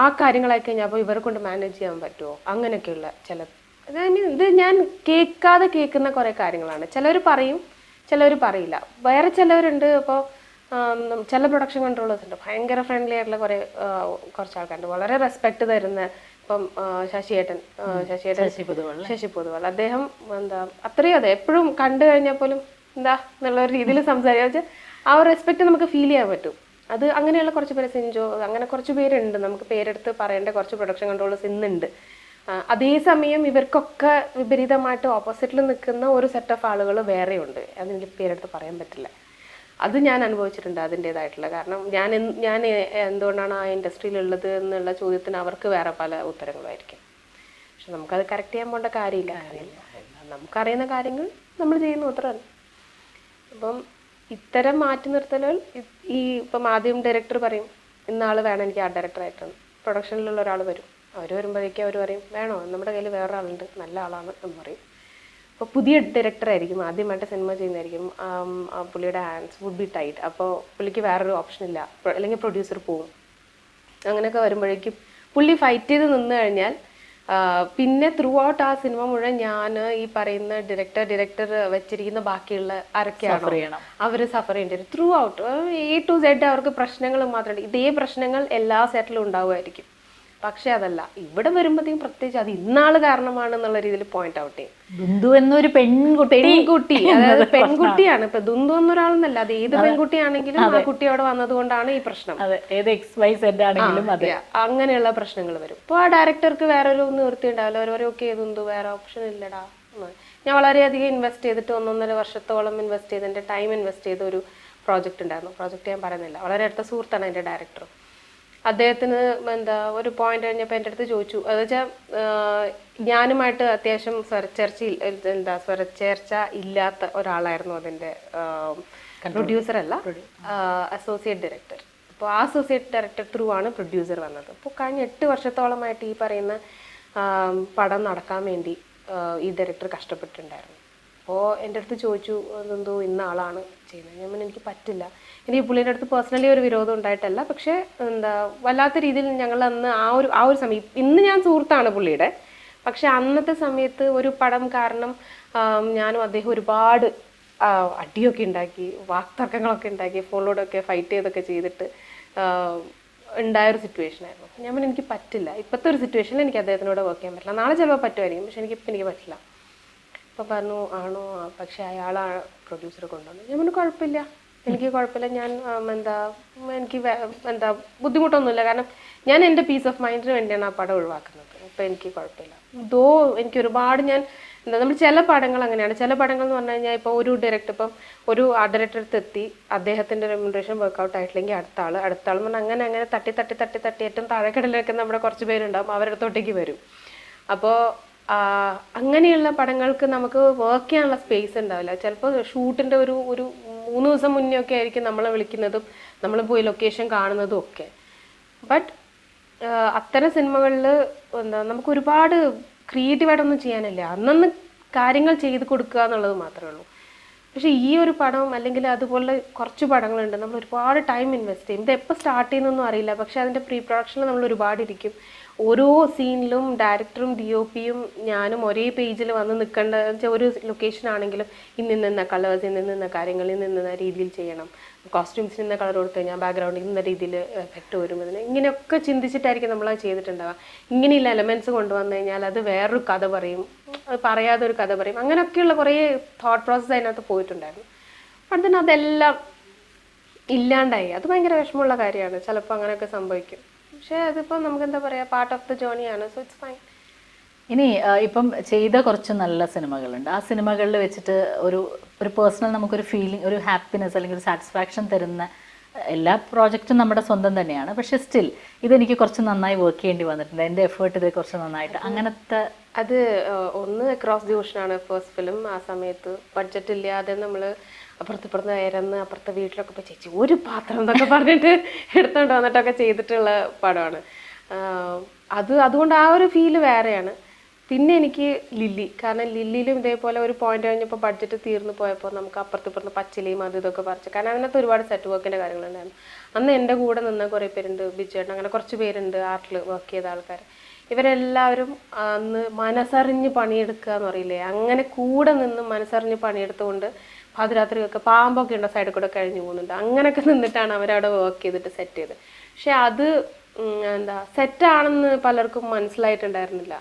ആ കാര്യങ്ങളായി കഴിഞ്ഞപ്പോൾ ഇവരെ കൊണ്ട് മാനേജ് ചെയ്യാൻ പറ്റുമോ, അങ്ങനെയൊക്കെയുള്ള ചില ഇത് ഞാൻ കേൾക്കുന്ന കുറേ കാര്യങ്ങളാണ്. ചിലവർ പറയും, ചിലവർ പറയില്ല. വേറെ ചിലവരുണ്ട്, ഇപ്പോൾ ചില പ്രൊഡക്ഷൻ കൺട്രോളേഴ്സ് ഉണ്ട് ഭയങ്കര ഫ്രണ്ട്ലി ആയിട്ടുള്ള കുറച്ച് ആൾക്കാരുണ്ട്, വളരെ റെസ്പെക്ട് തരുന്ന. ഇപ്പം ശശി പൊതുവാൾ അദ്ദേഹം എന്താ അത്രയും അതെ എപ്പോഴും കണ്ടു കഴിഞ്ഞാൽ പോലും എന്താ എന്നുള്ള ഒരു രീതിയിൽ സംസാരിക്കുക, ആ ഒരു റെസ്പെക്ട് നമുക്ക് ഫീൽ ചെയ്യാൻ പറ്റും. അത് അങ്ങനെയുള്ള കുറച്ച് പേര്, സിൻജോ, അങ്ങനെ കുറച്ച് പേരുണ്ട്, നമുക്ക് പേരെടുത്ത് പറയേണ്ട കുറച്ച് പ്രൊഡക്ഷൻ കൺട്രോളേഴ്സ് ഇന്നുണ്ട്. അതേസമയം ഇവർക്കൊക്കെ വിപരീതമായിട്ട് ഓപ്പോസിറ്റിൽ നിൽക്കുന്ന ഒരു സെറ്റ് ഓഫ് ആളുകൾ വേറെയുണ്ട്. അതെനിക്ക് പേരെടുത്ത് പറയാൻ പറ്റില്ല. അത് ഞാൻ അനുഭവിച്ചിട്ടുണ്ട് അതിൻ്റേതായിട്ടുള്ള. കാരണം ഞാൻ എന്തുകൊണ്ടാണ് ആ ഇൻഡസ്ട്രിയിലുള്ളത് എന്നുള്ള ചോദ്യത്തിന് അവർക്ക് വേറെ പല ഉത്തരങ്ങളുമായിരിക്കും. പക്ഷെ നമുക്കത് കറക്റ്റ് ചെയ്യാൻ പോകേണ്ട കാര്യമില്ല. നമുക്കറിയുന്ന കാര്യങ്ങൾ നമ്മൾ ചെയ്യുന്ന ഉത്തരമാണ്. അപ്പം ഇത്തരം മാറ്റി നിർത്തലുകൾ ഇപ്പം ആദ്യം ഡയറക്ടർ പറയും ഇന്നാൾ വേണം എനിക്ക് ആർട്ട് ഡയറക്ടറായിട്ടാണ്, പ്രൊഡക്ഷനിലുള്ള ഒരാൾ വരും, അവർ വരുമ്പോഴേക്കും അവർ പറയും വേണോ, നമ്മുടെ കയ്യിൽ വേറൊരാളുണ്ട് നല്ല ആളാണ് എന്ന് പറയും. അപ്പോൾ പുതിയ ഡയറക്ടർ ആയിരിക്കും, ആദ്യമായിട്ട് സിനിമ ചെയ്യുന്നതായിരിക്കും. പുള്ളിയുടെ ഹാൻഡ്സ് വുഡ് ബി ടൈറ്റ്. അപ്പോൾ പുള്ളിക്ക് വേറൊരു ഓപ്ഷൻ ഇല്ല, അല്ലെങ്കിൽ പ്രൊഡ്യൂസർ പോവും. അങ്ങനെയൊക്കെ വരുമ്പോഴേക്കും പുള്ളി ഫൈറ്റ് ചെയ്ത് നിന്ന് കഴിഞ്ഞാൽ പിന്നെ ത്രൂ ഔട്ട് ആ സിനിമ മുഴുവൻ ഞാൻ ഈ പറയുന്ന ഡയറക്ടർ വെച്ചിരിക്കുന്ന ബാക്കിയുള്ള ആരൊക്കെയാണോ അവർ സഫർ ചെയ്യേണ്ടി വരും. Through out A to Z അവർക്ക് പ്രശ്നങ്ങൾ മാത്രമേ, ഇതേ പ്രശ്നങ്ങൾ എല്ലാ സെറ്റിലും ഉണ്ടാവുമായിരിക്കും. പക്ഷെ അതല്ല, ഇവിടെ വരുമ്പോഴത്തേക്കും പ്രത്യേകിച്ച് അത് ഇന്നാള് കാരണമാണെന്നുള്ള രീതിയിൽ പോയിന്റ് ഔട്ട് ചെയ്യും. ദുന്ദു എന്നൊരു പെൺകുട്ടി, അതായത് പെൺകുട്ടിയാണ്. ഇപ്പൊ ദുന്ദു എന്നൊരാളെന്നല്ല, അത് ഏത് പെൺകുട്ടിയാണെങ്കിലും ആ കുട്ടി അവിടെ വന്നതുകൊണ്ടാണ് ഈ പ്രശ്നം. ഏത് XYZ ആണെങ്കിലും അങ്ങനെയുള്ള പ്രശ്നങ്ങൾ വരും. ഇപ്പൊ ആ ഡയറക്ടർക്ക് വേറെ ഒരു നിവൃത്തി ഉണ്ടാവില്ല. അവർ പറയും ഓക്കെ ദുന്ദു വേറെ ഓപ്ഷൻ ഇല്ലടാ. ഞാൻ വളരെയധികം ഇൻവെസ്റ്റ് ചെയ്തിട്ട് 1.5 വർഷത്തോളം ഇൻവെസ്റ്റ് ചെയ്ത് എൻ്റെ ടൈം ഇൻവെസ്റ്റ് ചെയ്ത ഒരു പ്രോജക്റ്റ് ഉണ്ടായിരുന്നു. പ്രോജക്റ്റ് ഞാൻ പറയുന്നില്ല, വളരെ അടുത്ത സുഹൃത്താണ് എൻ്റെ ഡയറക്ടർ. അദ്ദേഹത്തിന് ഒരു പോയിന്റ് കഴിഞ്ഞപ്പോൾ എൻ്റെ അടുത്ത് ചോദിച്ചു, അത് വെച്ചാൽ ഞാനുമായിട്ട് അത്യാവശ്യം സ്വരച്ചേർച്ച ഇല്ലാത്ത ഒരാളായിരുന്നു അതിൻ്റെ പ്രൊഡ്യൂസർ അല്ല, അസോസിയേറ്റ് ഡയറക്ടർ. അപ്പോൾ ആ അസോസിയേറ്റ് ഡയറക്ടർ ത്രൂ ആണ് പ്രൊഡ്യൂസർ വന്നത്. അപ്പോൾ കഴിഞ്ഞ 8 വർഷത്തോളമായിട്ട് ഈ പറയുന്ന പടം നടക്കാൻ വേണ്ടി ഈ ഡയറക്ടർ കഷ്ടപ്പെട്ടിട്ടുണ്ടായിരുന്നു. അപ്പോൾ എൻ്റെ അടുത്ത് ചോദിച്ചു, അതെന്തോ ഇന്ന ആളാണ് ചെയ്യുന്നത്. ഞാൻ പറഞ്ഞു എനിക്ക് പറ്റില്ല. എനിക്ക് പുള്ളിയുടെ അടുത്ത് പേഴ്സണലി ഒരു വിരോധം ഉണ്ടായിട്ടല്ല, പക്ഷേ വല്ലാത്ത രീതിയിൽ ഞങ്ങൾ അന്ന് ആ ഒരു സമയം, ഇന്ന് ഞാൻ സുഹൃത്താണ് പുള്ളിയുടെ, പക്ഷെ അന്നത്തെ സമയത്ത് ഒരു പടം കാരണം ഞാനും അദ്ദേഹം ഒരുപാട് അടിയൊക്കെ ഉണ്ടാക്കി, വാക്തർക്കങ്ങളൊക്കെ ഉണ്ടാക്കി, ഫോണിലൂടെയൊക്കെ ഫൈറ്റ് ചെയ്തൊക്കെ ചെയ്തിട്ട് ഉണ്ടായൊരു സിറ്റുവേഷൻ ആയിരുന്നു. ഞാൻ പറഞ്ഞു എനിക്ക് പറ്റില്ല, ഇപ്പോഴത്തെ ഒരു സിറ്റുവേഷനിൽ എനിക്ക് അദ്ദേഹത്തിനോട് വർക്ക് ചെയ്യാൻ പറ്റില്ല. നാളെ ചിലപ്പോൾ പറ്റുമായിരിക്കും, പക്ഷെ എനിക്ക് പറ്റില്ല. അപ്പോൾ പറഞ്ഞു ആണോ, പക്ഷെ അയാളാണ് പ്രൊഡ്യൂസർ കൊണ്ടുവന്നത്. ഞാൻ പറഞ്ഞു കുഴപ്പമില്ല, എനിക്ക് കുഴപ്പമില്ല, ഞാൻ എനിക്ക് ബുദ്ധിമുട്ടൊന്നുമില്ല, കാരണം ഞാൻ എൻ്റെ പീസ് ഓഫ് മൈൻഡിന് വേണ്ടിയാണ് ആ പടം ഒഴിവാക്കുന്നത്. അപ്പോൾ എനിക്ക് കുഴപ്പമില്ല. എനിക്ക് ഒരുപാട് നമ്മൾ ചില പടങ്ങൾ അങ്ങനെയാണ്. ചില പടങ്ങൾ എന്ന് പറഞ്ഞു കഴിഞ്ഞാൽ ഇപ്പോൾ ഒരു ഡയറക്ടർ, ഇപ്പം ഒരു ഡയറക്ടർ എത്തി അദ്ദേഹത്തിൻ്റെ റെമ്യൂണറേഷൻ വർക്കൗട്ട് ആയിട്ടില്ലെങ്കിൽ അടുത്ത ആൾ എന്ന് പറഞ്ഞാൽ അങ്ങനെ തട്ടി ഏറ്റവും താഴെക്കടലിലൊക്കെ നമ്മുടെ കുറച്ച് പേരുണ്ടാവും, അവരുടെ അടുത്തോട്ടേക്ക് വരും. അപ്പോൾ അങ്ങനെയുള്ള പടങ്ങൾക്ക് നമുക്ക് വർക്ക് ചെയ്യാനുള്ള സ്പേസ് ഉണ്ടാവില്ല. ചിലപ്പോൾ ഷൂട്ടിൻ്റെ ഒരു 3 ദിവസം മുന്നേ ഒക്കെ ആയിരിക്കും നമ്മളെ വിളിക്കുന്നതും നമ്മൾ പോയി ലൊക്കേഷൻ കാണുന്നതും ഒക്കെ. ബട്ട് അത്തരം സിനിമകളിൽ നമുക്ക് ഒരുപാട് ക്രിയേറ്റീവായിട്ടൊന്നും ചെയ്യാനില്ല, അന്നന്ന് കാര്യങ്ങൾ ചെയ്ത് കൊടുക്കുക എന്നുള്ളത് മാത്രമേ ഉള്ളൂ. പക്ഷേ ഈ ഒരു പടം അല്ലെങ്കിൽ അതുപോലെ കുറച്ച് പടങ്ങളുണ്ട്, നമ്മൾ ഒരുപാട് ടൈം ഇൻവെസ്റ്റ് ചെയ്യും. ഇത് എപ്പോൾ സ്റ്റാർട്ട് ചെയ്യുന്നൊന്നും അറിയില്ല, പക്ഷേ അതിൻ്റെ പ്രീ പ്രൊഡക്ഷനിൽ നമ്മൾ ഒരുപാട് ഇരിക്കും. ഓരോ സീനിലും ഡയറക്ടറും DOPയും ഞാനും ഒരേ പേജിൽ വന്ന് നിൽക്കേണ്ട വെച്ചാൽ, ഒരു ലൊക്കേഷൻ ആണെങ്കിലും ഇന്ന കളേഴ്സ്, ഇന്ന കാര്യങ്ങൾ ഇന്ന രീതിയിൽ ചെയ്യണം, കോസ്റ്റ്യൂംസിന് ഇന്ന കളർ കൊടുത്തു കഴിഞ്ഞാൽ ബാക്ക്ഗ്രൗണ്ടിൽ ഇന്ന രീതിയിൽ എഫക്റ്റ് വരും. ഇതിന് ഇങ്ങനെയൊക്കെ ചിന്തിച്ചിട്ടായിരിക്കും നമ്മളത് ചെയ്തിട്ടുണ്ടാവുക. ഇങ്ങനെയുള്ള എലമെൻറ്റ്സ് കൊണ്ടുവന്നു കഴിഞ്ഞാൽ അത് വേറൊരു കഥ പറയും, അത് പറയാതെ ഒരു കഥ പറയും. അങ്ങനെയൊക്കെയുള്ള കുറേ തോട്ട് പ്രോസസ്സ് അതിനകത്ത് പോയിട്ടുണ്ടായിരുന്നു. അതിന് അതെല്ലാം ഇല്ലാണ്ടായി. അത് ഭയങ്കര വിഷമമുള്ള കാര്യമാണ്. ചിലപ്പോൾ അങ്ങനെയൊക്കെ സംഭവിക്കും, പക്ഷേ അതിപ്പോൾ നമുക്ക് എന്താ പറയുക, പാർട്ട് ഓഫ് ദ ജേർണിയാണ്. So it's fine. ഇനി ഇപ്പം ചെയ്ത കുറച്ച് നല്ല സിനിമകളുണ്ട്. ആ സിനിമകളിൽ വെച്ചിട്ട് ഒരു പേഴ്സണൽ നമുക്കൊരു ഫീലിംഗ്, ഒരു ഹാപ്പിനെസ് അല്ലെങ്കിൽ ഒരു സാറ്റിസ്ഫാക്ഷൻ തരുന്ന, എല്ലാ പ്രോജക്റ്റും നമ്മുടെ സ്വന്തം തന്നെയാണ്, പക്ഷെ സ്റ്റിൽ ഇതെനിക്ക് കുറച്ച് നന്നായി വർക്ക് ചെയ്യേണ്ടി വന്നിട്ടുണ്ട്, എൻ്റെ എഫേർട്ട് ഇത് കുറച്ച് നന്നായിട്ട്, അങ്ങനത്തെ അത് ഒന്ന് അക്രോസ് ദി ഓഷനാണ് ഫസ്റ്റ് ഫിലിം. ആ സമയത്ത് ബഡ്ജറ്റ് ഇല്ലാതെ നമ്മൾ അപ്പുറത്ത് ഇരന്ന് അപ്പുറത്തെ വീട്ടിലൊക്കെ പോയി ചേച്ചി ഒരു പാത്രം എന്നൊക്കെ പറഞ്ഞിട്ട് എടുത്തോണ്ട് വന്നിട്ടൊക്കെ ചെയ്തിട്ടുള്ള പടമാണ്. അതുകൊണ്ട് ആ ഒരു ഫീല് വേറെയാണ്. പിന്നെ എനിക്ക് ലില്ലി, കാരണം ലില്ലിയിലും ഇതേപോലെ ഒരു പോയിന്റ് കഴിഞ്ഞപ്പോൾ ബഡ്ജറ്റ് തീർന്നു പോയപ്പോൾ നമുക്ക് അപ്പുറത്ത് പച്ചിലയും അത് ഇതൊക്കെ പറിച്ചു, കാരണം അതിനകത്ത് ഒരുപാട് സെറ്റ് വർക്കിൻ്റെ കാര്യങ്ങളുണ്ടായിരുന്നു. അന്ന് എൻ്റെ കൂടെ നിന്ന കുറേ പേരുണ്ട്, ബിജുവേട്ടൻ, അങ്ങനെ കുറച്ച് പേരുണ്ട് ആർട്ടിൽ വർക്ക് ചെയ്ത ആൾക്കാർ. ഇവരെല്ലാവരും അന്ന് മനസ്സറിഞ്ഞ് പണിയെടുക്കുക എന്ന് പറയില്ലേ, അങ്ങനെ കൂടെ നിന്ന് മനസ്സറിഞ്ഞ് പണിയെടുത്തുകൊണ്ട് പാതിരാത്രിയൊക്കെ പാമ്പൊക്കെ ഉണ്ട സൈഡിൽ കൂടെ കഴിഞ്ഞു പോകുന്നുണ്ട്. അങ്ങനെയൊക്കെ നിന്നിട്ടാണ് അവരവിടെ വർക്ക് ചെയ്തിട്ട് സെറ്റ് ചെയ്ത്. പക്ഷെ അത് സെറ്റാണെന്ന് പലർക്കും മനസ്സിലായിട്ടുണ്ടായിരുന്നില്ല.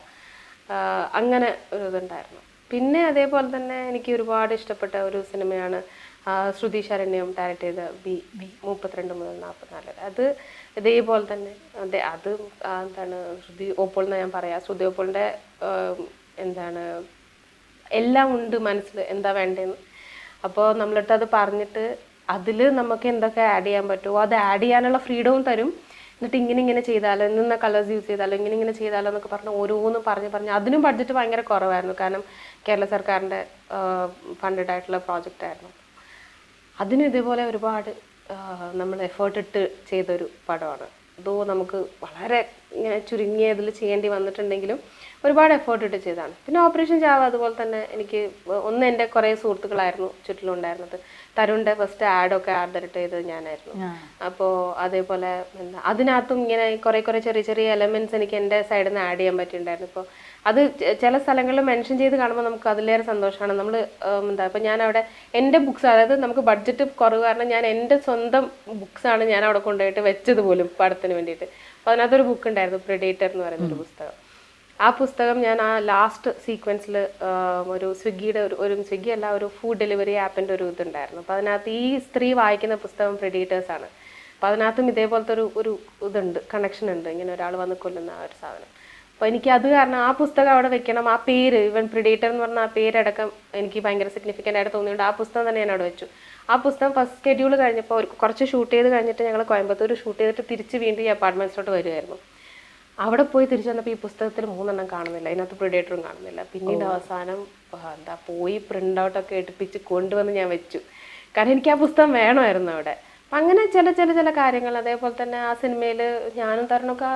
അങ്ങനെ ഒരു ഇതുണ്ടായിരുന്നു. പിന്നെ അതേപോലെ തന്നെ എനിക്ക് ഒരുപാട് ഇഷ്ടപ്പെട്ട ഒരു സിനിമയാണ് ശ്രുതി ശരണ്യം ഡയറക്റ്റ് ചെയ്ത ബി 32 മുതൽ 44. അത് ഇതേപോലെ തന്നെ അത് ശ്രുതി ഓപ്പോൾ എന്ന് ഞാൻ പറയാം. ശ്രുതി ഓപ്പോളിൻ്റെ എല്ലാം ഉണ്ട് മനസ്സിൽ, എന്താ വേണ്ടതെന്ന്. അപ്പോൾ നമ്മളിട്ട് അത് പറഞ്ഞിട്ട് അതിൽ നമുക്ക് എന്തൊക്കെ ആഡ് ചെയ്യാൻ പറ്റുമോ അത് ആഡ് ചെയ്യാനുള്ള ഫ്രീഡവും തരും. എന്നിട്ട് ഇങ്ങനെ ചെയ്താലോ, ഇന്ന കളേഴ്സ് യൂസ് ചെയ്താലോ, ഇങ്ങനെ ചെയ്താലോ എന്നൊക്കെ പറഞ്ഞ് ഓരോന്നും പറഞ്ഞ് അതിനും ബഡ്ജറ്റ് ഭയങ്കര കുറവായിരുന്നു, കാരണം കേരള സർക്കാരിൻ്റെ ഫണ്ടഡ് ആയിട്ടുള്ള പ്രോജക്റ്റ് ആയിരുന്നു. അതിനും ഇതേപോലെ ഒരുപാട് നമ്മൾ എഫേർട്ട് ഇട്ട് ചെയ്തൊരു പടമാണ്. അതോ നമുക്ക് വളരെ ഇങ്ങനെ ചുരുങ്ങിയ ഇതിൽ ചെയ്യേണ്ടി വന്നിട്ടുണ്ടെങ്കിലും ഒരുപാട് എഫേർട്ട് ഇട്ട് ചെയ്തതാണ്. പിന്നെ ഓപ്പറേഷൻ ചാവ അതുപോലെ തന്നെ എനിക്ക് ഒന്ന് എൻ്റെ കുറേ സുഹൃത്തുക്കളായിരുന്നു ചുറ്റിലുണ്ടായിരുന്നത്. തരുണിൻ്റെ ഫസ്റ്റ് ആഡൊക്കെ ഡയറക്റ്റ് ചെയ്തത് ഞാനായിരുന്നു. അപ്പോൾ അതേപോലെ എന്താ അതിനകത്തും ഇങ്ങനെ കുറേ ചെറിയ ചെറിയ എലമെന്റ്സ് എനിക്ക് എൻ്റെ സൈഡിൽ നിന്ന് ആഡ് ചെയ്യാൻ പറ്റിയിട്ടുണ്ടായിരുന്നു. ഇപ്പോൾ അത് ചില സ്ഥലങ്ങളിൽ മെൻഷൻ ചെയ്ത് കാണുമ്പോൾ നമുക്ക് അതിലേറെ സന്തോഷമാണ്. നമ്മൾ എന്താ ഇപ്പം ഞാൻ അവിടെ എൻ്റെ ബുക്സ്, അതായത് നമുക്ക് ബഡ്ജറ്റ് കുറവ് കാരണം ഞാൻ എൻ്റെ സ്വന്തം ബുക്സാണ് ഞാൻ അവിടെ കൊണ്ടുപോയിട്ട് വെച്ചത് പോലും പടത്തിന് വേണ്ടിയിട്ട്. അപ്പോൾ അതിനകത്തൊരു ബുക്ക് ഉണ്ടായിരുന്നു, പ്രെഡേറ്റർ എന്ന് പറയുന്നൊരു പുസ്തകം. ആ പുസ്തകം ഞാൻ ആ ലാസ്റ്റ് സീക്വൻസിൽ ഒരു സ്വിഗ്ഗിയുടെ ഒരു സ്വിഗ്ഗി അല്ല, ഒരു ഫുഡ് ഡെലിവറി ആപ്പിൻ്റെ ഒരു ഇതുണ്ടായിരുന്നു. അപ്പോൾ അതിനകത്ത് ഈ സ്ത്രീ വായിക്കുന്ന പുസ്തകം പ്രെഡേറ്റേഴ്സ് ആണ്. അപ്പോൾ അതിനകത്തും ഇതേപോലത്തെ ഒരു ഇതുണ്ട്, കണക്ഷൻ ഉണ്ട്, ഇങ്ങനെ ഒരാൾ വന്ന് കൊല്ലുന്ന ആ ഒരു സാധനം. അപ്പോൾ എനിക്ക് അത് കാരണം ആ പുസ്തകം അവിടെ വെക്കണം, ആ പേര് ഇവൻ പ്രിഡേറ്റർ എന്ന് പറഞ്ഞ ആ പേരടക്കം എനിക്ക് ഭയങ്കര സിഗ്നിഫിക്കൻ്റ് ആയിട്ട് തോന്നിയുണ്ട്. ആ പുസ്തകം തന്നെ ഞാൻ അവിടെ വെച്ചു. ആ പുസ്തകം ഫസ്റ്റ് ഷെഡ്യൂൾ കഴിഞ്ഞപ്പോൾ കുറച്ച് ഷൂട്ട് ചെയ്ത് കഴിഞ്ഞിട്ട് ഞങ്ങൾ കോയമ്പത്തൂർ ഷൂട്ട് ചെയ്തിട്ട് തിരിച്ച് വീണ്ടും ഈ അപ്പാർട്ട്മെൻറ്റ്സിലോട്ട് വരുമായിരുന്നു. അവിടെ പോയി തിരിച്ചു വന്നപ്പോൾ ഈ പുസ്തകത്തിൽ 3 എണ്ണം കാണുന്നില്ല, ഇതിനകത്ത് പ്രിഡേറ്ററും കാണുന്നില്ല. പിന്നീട് അവസാനം എന്താ പോയി പ്രിൻ്റ് ഔട്ടൊക്കെ എടുപ്പിച്ച് കൊണ്ടുവന്ന് ഞാൻ വെച്ചു, കാരണം എനിക്ക് ആ പുസ്തകം വേണമായിരുന്നു അവിടെ. അപ്പം അങ്ങനെ ചില കാര്യങ്ങൾ. അതേപോലെ തന്നെ ആ സിനിമയിൽ ഞാനും തരുണൊക്കെ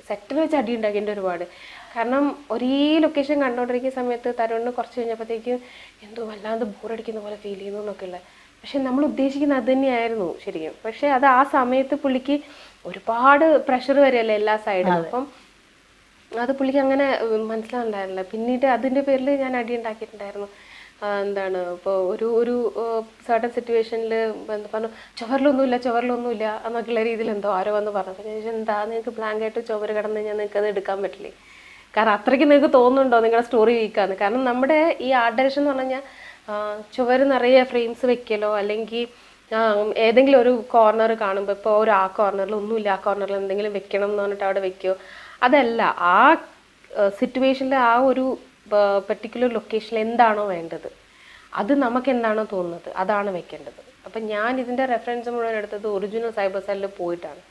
സെറ്റിൽ വെച്ച് അടി ഉണ്ടാക്കിയിട്ട് ഒരുപാട്. കാരണം ഒരേ ലൊക്കേഷൻ കണ്ടുകൊണ്ടിരിക്കുന്ന സമയത്ത് തരുണിന് കുറച്ച് കഴിഞ്ഞപ്പോഴത്തേക്കും എന്തോ വല്ലാണ്ട് ബോറടിക്കുന്ന പോലെ ഫീൽ ചെയ്യുന്നു എന്നൊക്കെ ഉള്ളത്. പക്ഷെ നമ്മൾ ഉദ്ദേശിക്കുന്നത് അത് തന്നെയായിരുന്നു ശരിക്കും. പക്ഷെ അത് ആ സമയത്ത് പുള്ളിക്ക് ഒരുപാട് പ്രഷർ വരികയല്ലേ എല്ലാ സൈഡിലും. അപ്പം അത് പുള്ളിക്ക് അങ്ങനെ മനസ്സിലാവുന്നുണ്ടായിരുന്നില്ല. പിന്നീട് അതിൻ്റെ പേരിൽ ഞാൻ അടി ഉണ്ടാക്കിയിട്ടുണ്ടായിരുന്നു. എന്താണ് ഇപ്പോൾ ഒരു സർട്ടൻ സിറ്റുവേഷനിൽ എന്താ പറഞ്ഞു, ചുവരിലൊന്നുമില്ല എന്നൊക്കെയുള്ള രീതിയിൽ എന്തോ ആരോ വന്ന് പറഞ്ഞു. അപ്പോൾ ഞാൻ ചോദിച്ചാൽ എന്താ നിങ്ങൾക്ക് ബ്ലാങ്കായിട്ട് ചുവര് കിടന്ന് കഴിഞ്ഞാൽ നിങ്ങൾക്ക് അത് എടുക്കാൻ പറ്റില്ലേ? കാരണം അത്രയ്ക്ക് നിങ്ങൾക്ക് തോന്നുന്നുണ്ടോ നിങ്ങളുടെ സ്റ്റോറി വീക്കാന്ന്? കാരണം നമ്മുടെ ഈ ആർട്ട് ഡയറക്ഷൻ എന്ന് പറഞ്ഞു കഴിഞ്ഞാൽ ചുവര് നിറയെ ഫ്രെയിംസ് വെക്കലോ അല്ലെങ്കിൽ ഏതെങ്കിലും ഒരു കോർണർ കാണുമ്പോൾ ഇപ്പോൾ ആ കോർണറിൽ ഒന്നുമില്ല, ആ കോർണറിൽ എന്തെങ്കിലും വെക്കണം എന്ന് പറഞ്ഞിട്ട് അവിടെ വെക്കുകയോ, അതല്ല. ആ സിറ്റുവേഷനിൽ ആ ഒരു പെർട്ടിക്കുലർ ലൊക്കേഷനിൽ എന്താണോ വേണ്ടത്, അത് നമുക്ക് എന്താണോ തോന്നുന്നത് അതാണ് വെക്കേണ്ടത്. അപ്പം ഞാൻ ഇതിൻ്റെ റെഫറൻസ് മുഴുവൻ എടുത്തത് ഒറിജിനൽ സൈബർ സെല്ലിൽ പോയിട്ടാണ്.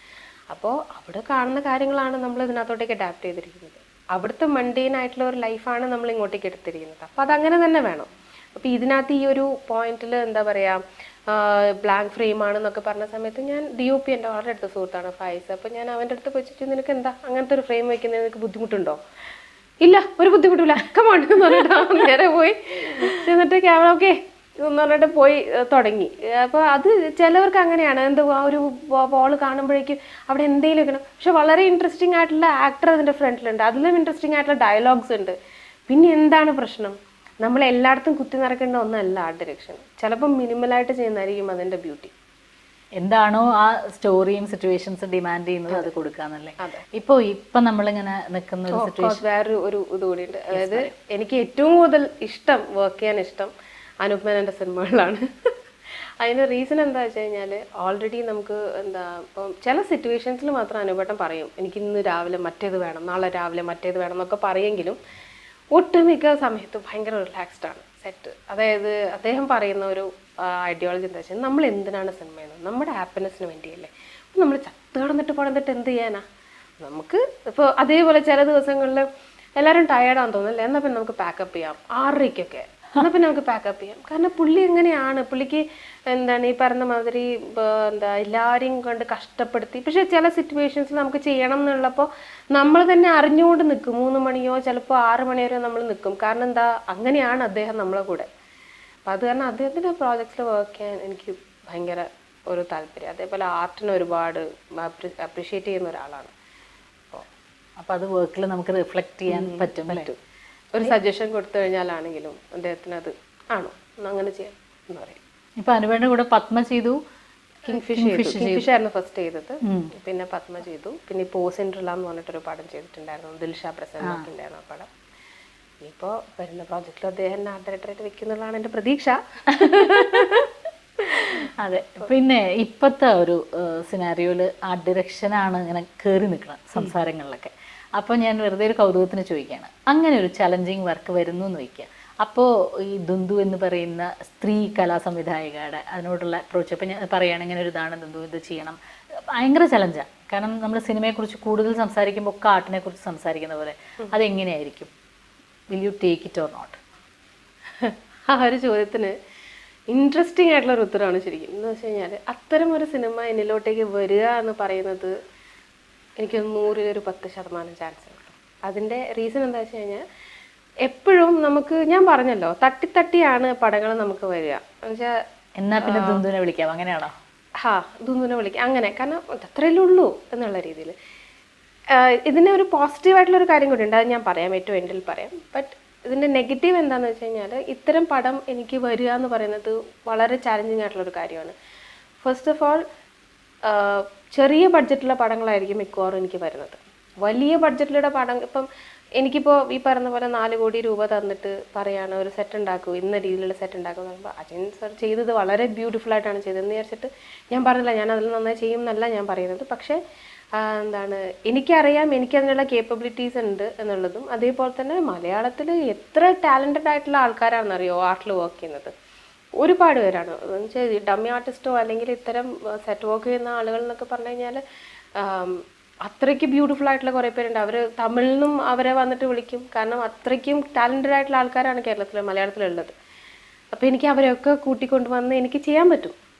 അപ്പോൾ അവിടെ കാണുന്ന കാര്യങ്ങളാണ് നമ്മൾ ഇതിനകത്തോട്ടേക്ക് അഡാപ്റ്റ് ചെയ്തിരിക്കുന്നത്. അവിടുത്തെ മണ്ടീൻ ആയിട്ടുള്ള ഒരു ലൈഫാണ് നമ്മൾ ഇങ്ങോട്ടേക്ക് എടുത്തിരിക്കുന്നത്. അപ്പോൾ അതങ്ങനെ തന്നെ വേണം. അപ്പോൾ ഇതിനകത്ത് ഈ ഒരു പോയിന്റിൽ എന്താ പറയുക, ബ്ലാങ്ക് ഫ്രെയിം ആണെന്നൊക്കെ പറഞ്ഞ സമയത്ത് ഞാൻ DOP എൻ്റെ വളരെ അടുത്ത സുഹൃത്താണ് ഫൈസ്. അപ്പോൾ ഞാൻ അവൻ്റെ അടുത്ത് വെച്ചിട്ട് നിനക്ക് എന്താ അങ്ങനത്തെ ഒരു ഫ്രെയിം വയ്ക്കുന്നതിന് നിനക്ക് ബുദ്ധിമുട്ടുണ്ടോ? ഇല്ല, ഒരു ബുദ്ധിമുട്ടില്ല, കമാണ്ട് എന്ന് പറഞ്ഞിട്ട് നേരെ പോയി എന്നിട്ട് ക്യാമറ ഓക്കെ എന്ന് പറഞ്ഞിട്ട് പോയി തുടങ്ങി. അപ്പോൾ അത് ചിലവർക്ക് അങ്ങനെയാണ്, എന്തോ ആ ഒരു വോള് കാണുമ്പോഴേക്കും അവിടെ എന്തെങ്കിലും വെക്കണം. പക്ഷെ വളരെ ഇൻട്രസ്റ്റിംഗ് ആയിട്ടുള്ള ആക്ടർ അതിൻ്റെ ഫ്രണ്ടിലുണ്ട്, അതിലും ഇൻട്രസ്റ്റിംഗ് ആയിട്ടുള്ള ഡയലോഗ്സ് ഉണ്ട്. പിന്നെ എന്താണ് പ്രശ്നം? നമ്മൾ എല്ലായിടത്തും കുത്തി നിറക്കേണ്ട ഒന്നല്ല ആർട്ട് ഡയറക്ഷൻ. ചിലപ്പോൾ മിനിമലായിട്ട് ചെയ്യുന്നതായിരിക്കും അതിൻ്റെ ബ്യൂട്ടി. എന്താണോ ആ സ്റ്റോറിയും സിറ്റുവേഷൻസും ഡിമാൻഡ് ചെയ്യുന്നത് അത് കൊടുക്കാന്നല്ലേ. ഇപ്പൊ നമ്മളിങ്ങനെ നിൽക്കുന്ന ഒരു സിറ്റുവേഷൻ വേറൊരു ഇതുകൂടിയുണ്ട്. അതായത് എനിക്ക് ഏറ്റവും കൂടുതൽ വർക്ക് ചെയ്യാൻ ഇഷ്ടം അനൂപ് മേനോന്റെ സിനിമകളിലാണ്. അതിൻ്റെ റീസൺ എന്താ വെച്ച് കഴിഞ്ഞാൽ, ഓൾറെഡി നമുക്ക് എന്താ ഇപ്പം ചില സിറ്റുവേഷൻസിൽ മാത്രം അനൂപേട്ടൻ പറയും എനിക്ക് ഇന്ന് രാവിലെ മറ്റേത് വേണം, നാളെ രാവിലെ മറ്റേത് വേണം എന്നൊക്കെ പറയെങ്കിലും ഒട്ടുമിക്ക സമയത്ത് ഭയങ്കര റിലാക്സ്ഡ് ആണ് സെറ്റ്. അതായത് അദ്ദേഹം പറയുന്ന ഒരു ഐഡിയോളജി എന്താ വെച്ചാൽ, നമ്മൾ എന്തിനാണ് സിനിമ ചെയ്യുന്നത്? നമ്മുടെ ഹാപ്പിനെസ്സിന് വേണ്ടിയല്ലേ. അപ്പം നമ്മൾ ചത്ത് കിടന്നിട്ട് പടന്നിട്ട് എന്ത് ചെയ്യാനാ? നമുക്ക് ഇപ്പോൾ അതേപോലെ ചില ദിവസങ്ങളിൽ എല്ലാവരും ടയേർഡാണെന്ന് തോന്നുന്നില്ല, എന്നാൽ പിന്നെ നമുക്ക് പാക്കപ്പ് ചെയ്യാം 6:30 എന്നാൽ പിന്നെ നമുക്ക് പാക്കപ്പ് ചെയ്യാം. കാരണം പുള്ളി എങ്ങനെയാണ്, പുള്ളിക്ക് എന്താണ് ഈ പറഞ്ഞ മാതിരി എന്താ എല്ലാവരെയും കൊണ്ട് കഷ്ടപ്പെടുത്തി. പക്ഷെ ചില സിറ്റുവേഷൻസിൽ നമുക്ക് ചെയ്യണം എന്നുള്ളപ്പോൾ നമ്മൾ തന്നെ അറിഞ്ഞുകൊണ്ട് നിൽക്കും. 3 മണിയോ ചിലപ്പോൾ 6 മണി വരെ നമ്മൾ നിൽക്കും. കാരണം എന്താ, അങ്ങനെയാണ് അദ്ദേഹം നമ്മളെ കൂടെ. അപ്പം അത് കാരണം അദ്ദേഹത്തിൻ്റെ പ്രോജക്ട്സിൽ വർക്ക് ചെയ്യാൻ എനിക്ക് ഭയങ്കര ഒരു താല്പര്യം. അതേപോലെ ആർട്ടിനെ ഒരുപാട് അപ്രീഷിയേറ്റ് ചെയ്യുന്ന ഒരാളാണ്. അപ്പോൾ അത് വർക്കിൽ നമുക്ക് റിഫ്ലക്റ്റ് ചെയ്യാൻ പറ്റും. ഒരു സജഷൻ കൊടുത്തു കഴിഞ്ഞാലാണെങ്കിലും അദ്ദേഹത്തിന് അത് ആണോ അങ്ങനെ ചെയ്യാം എന്ന് പറയും. ഇപ്പൊ അനുപേടെ കൂടെ പത്മ ചെയ്തു, കിങ്ഫിഷ് ആയിരുന്നു ഫസ്റ്റ് ചെയ്തത്, പിന്നെ പത്മ ചെയ്തു, പിന്നെ ഇപ്പോൾ സെൻട്രല എന്ന് പറഞ്ഞിട്ടൊരു പടം ചെയ്തിട്ടുണ്ടായിരുന്നു, ദിൽഷ പ്രസന്നൊക്കെ ഉണ്ടായിരുന്നു ആ പടം. ഇപ്പോൾ വരുന്ന പ്രോജക്റ്റിൽ അദ്ദേഹം ആർട്ട് ഡയറക്ടറായിട്ട് വെക്കുന്നുള്ളതാണ് എൻ്റെ പ്രതീക്ഷ. അതെ. പിന്നെ ഇപ്പോഴത്തെ ഒരു സിനാരിയോയിൽ ആർട്ട് ഡയറക്ഷനാണ് ഇങ്ങനെ കയറി നിൽക്കണം സംസാരങ്ങളിലൊക്കെ. അപ്പോൾ ഞാൻ വെറുതെ ഒരു കൗതുകത്തിന് ചോദിക്കുകയാണ്, അങ്ങനെ ഒരു ചലഞ്ചിങ് വർക്ക് വരുന്നു എന്ന് വയ്ക്കുക. അപ്പോൾ ഈ ദുന്ദു എന്ന് പറയുന്ന സ്ത്രീ കലാ സംവിധായികയുടെ അതിനോടുള്ള അപ്രോച്ച്, അപ്പം ഞാൻ പറയുകയാണ് ഇങ്ങനെ ഒരു ഇതാണ് ദുന്ദു, ഇത് ചെയ്യണം, ഭയങ്കര ചലഞ്ചാണ്. കാരണം നമ്മൾ സിനിമയെക്കുറിച്ച് കൂടുതൽ സംസാരിക്കുമ്പോൾ ഒക്കെ ആർട്ടിനെ കുറിച്ച് സംസാരിക്കുന്ന പോലെ അതെങ്ങനെയായിരിക്കും? Will you take it or not? ആ ഒരു ചോദ്യത്തിന് ഇൻട്രസ്റ്റിംഗ് ആയിട്ടുള്ള ഒരു ഉത്തരമാണ് ശരിക്കും. എന്ന് വെച്ച് കഴിഞ്ഞാൽ അത്തരം ഒരു സിനിമ എന്നിലോട്ടേക്ക് വരിക എന്ന് പറയുന്നത് എനിക്ക് 100-10% ചാൻസ് ഉള്ളൂ. അതിൻ്റെ റീസൺ എന്താ വെച്ച് കഴിഞ്ഞാൽ എപ്പോഴും നമുക്ക്, ഞാൻ പറഞ്ഞല്ലോ, തട്ടിയാണ് പടങ്ങൾ നമുക്ക് വരിക. എന്നുവെച്ചാൽ എന്നാ പിന്നെ ദുന്ദുനെ വിളിക്കാം, അങ്ങനെയാണോ? ദുന്ദുനെ വിളിക്കാം അങ്ങനെ, കാരണം അത്രയല്ലേ ഉള്ളൂ എന്നുള്ള രീതിയിൽ. ഇതിന് ഒരു പോസിറ്റീവായിട്ടുള്ളൊരു കാര്യം കൂടി ഉണ്ട്, അത് ഞാൻ പറയാം, ഏറ്റവും എൻഡിൽ പറയാം. ബട്ട് ഇതിൻ്റെ നെഗറ്റീവ് എന്താണെന്ന് വെച്ച് കഴിഞ്ഞാൽ ഇത്തരം പടം എനിക്ക് വരിക എന്ന് പറയുന്നത് വളരെ ചാലഞ്ചിങ് ആയിട്ടുള്ളൊരു കാര്യമാണ്. ഫസ്റ്റ് ഓഫ് ഓൾ, ചെറിയ ബഡ്ജറ്റിലുള്ള പടങ്ങളായിരിക്കും മിക്കവാറും എനിക്ക് വരുന്നത്. വലിയ ബഡ്ജറ്റിലുള്ള പടം, ഇപ്പം എനിക്കിപ്പോൾ ഈ പറഞ്ഞ പോലെ 4 കോടി രൂപ തന്നിട്ട് പറയാണ് ഒരു സെറ്റ് ഉണ്ടാക്കൂ, ഇന്ന രീതിയിലുള്ള സെറ്റ് ഉണ്ടാക്കും എന്ന് പറയുമ്പോൾ അജയൻ സർ ചെയ്തത് വളരെ ബ്യൂട്ടിഫുൾ ആയിട്ടാണ് ചെയ്തതെന്ന് വിചാരിച്ചിട്ട് ഞാൻ പറഞ്ഞില്ല ഞാൻ അതിൽ നന്നായി ചെയ്യും എന്നല്ല ഞാൻ പറയുന്നത്. പക്ഷേ എന്താണ്, എനിക്കറിയാം എനിക്കതിനുള്ള കേപ്പബിലിറ്റീസ് ഉണ്ട് എന്നുള്ളതും. അതേപോലെ തന്നെ മലയാളത്തിൽ എത്ര ടാലൻറ്റഡ് ആയിട്ടുള്ള ആൾക്കാരാണെന്നറിയോ ആർട്ടിൽ വർക്ക് ചെയ്യുന്നത്, ഒരുപാട് പേരാണ്. എന്ന് വെച്ചാൽ ഡമ്മി ആർട്ടിസ്റ്റോ അല്ലെങ്കിൽ ഇത്തരം സെറ്റ് വർക്ക് ചെയ്യുന്ന ആളുകൾ എന്നൊക്കെ പറഞ്ഞു കഴിഞ്ഞാൽ അത്രയ്ക്ക് ബ്യൂട്ടിഫുൾ ആയിട്ടുള്ള കുറേ പേരുണ്ട്. അവർ തമിഴിൽ നിന്നും അവരെ വന്നിട്ട് വിളിക്കും, കാരണം അത്രയ്ക്കും ടാലൻറ്റഡ് ആയിട്ടുള്ള ആൾക്കാരാണ് കേരളത്തിൽ മലയാളത്തിലുള്ളത്. അപ്പോൾ എനിക്ക് അവരെയൊക്കെ കൂട്ടിക്കൊണ്ട് വന്ന് എനിക്ക് ചെയ്യാൻ പറ്റും,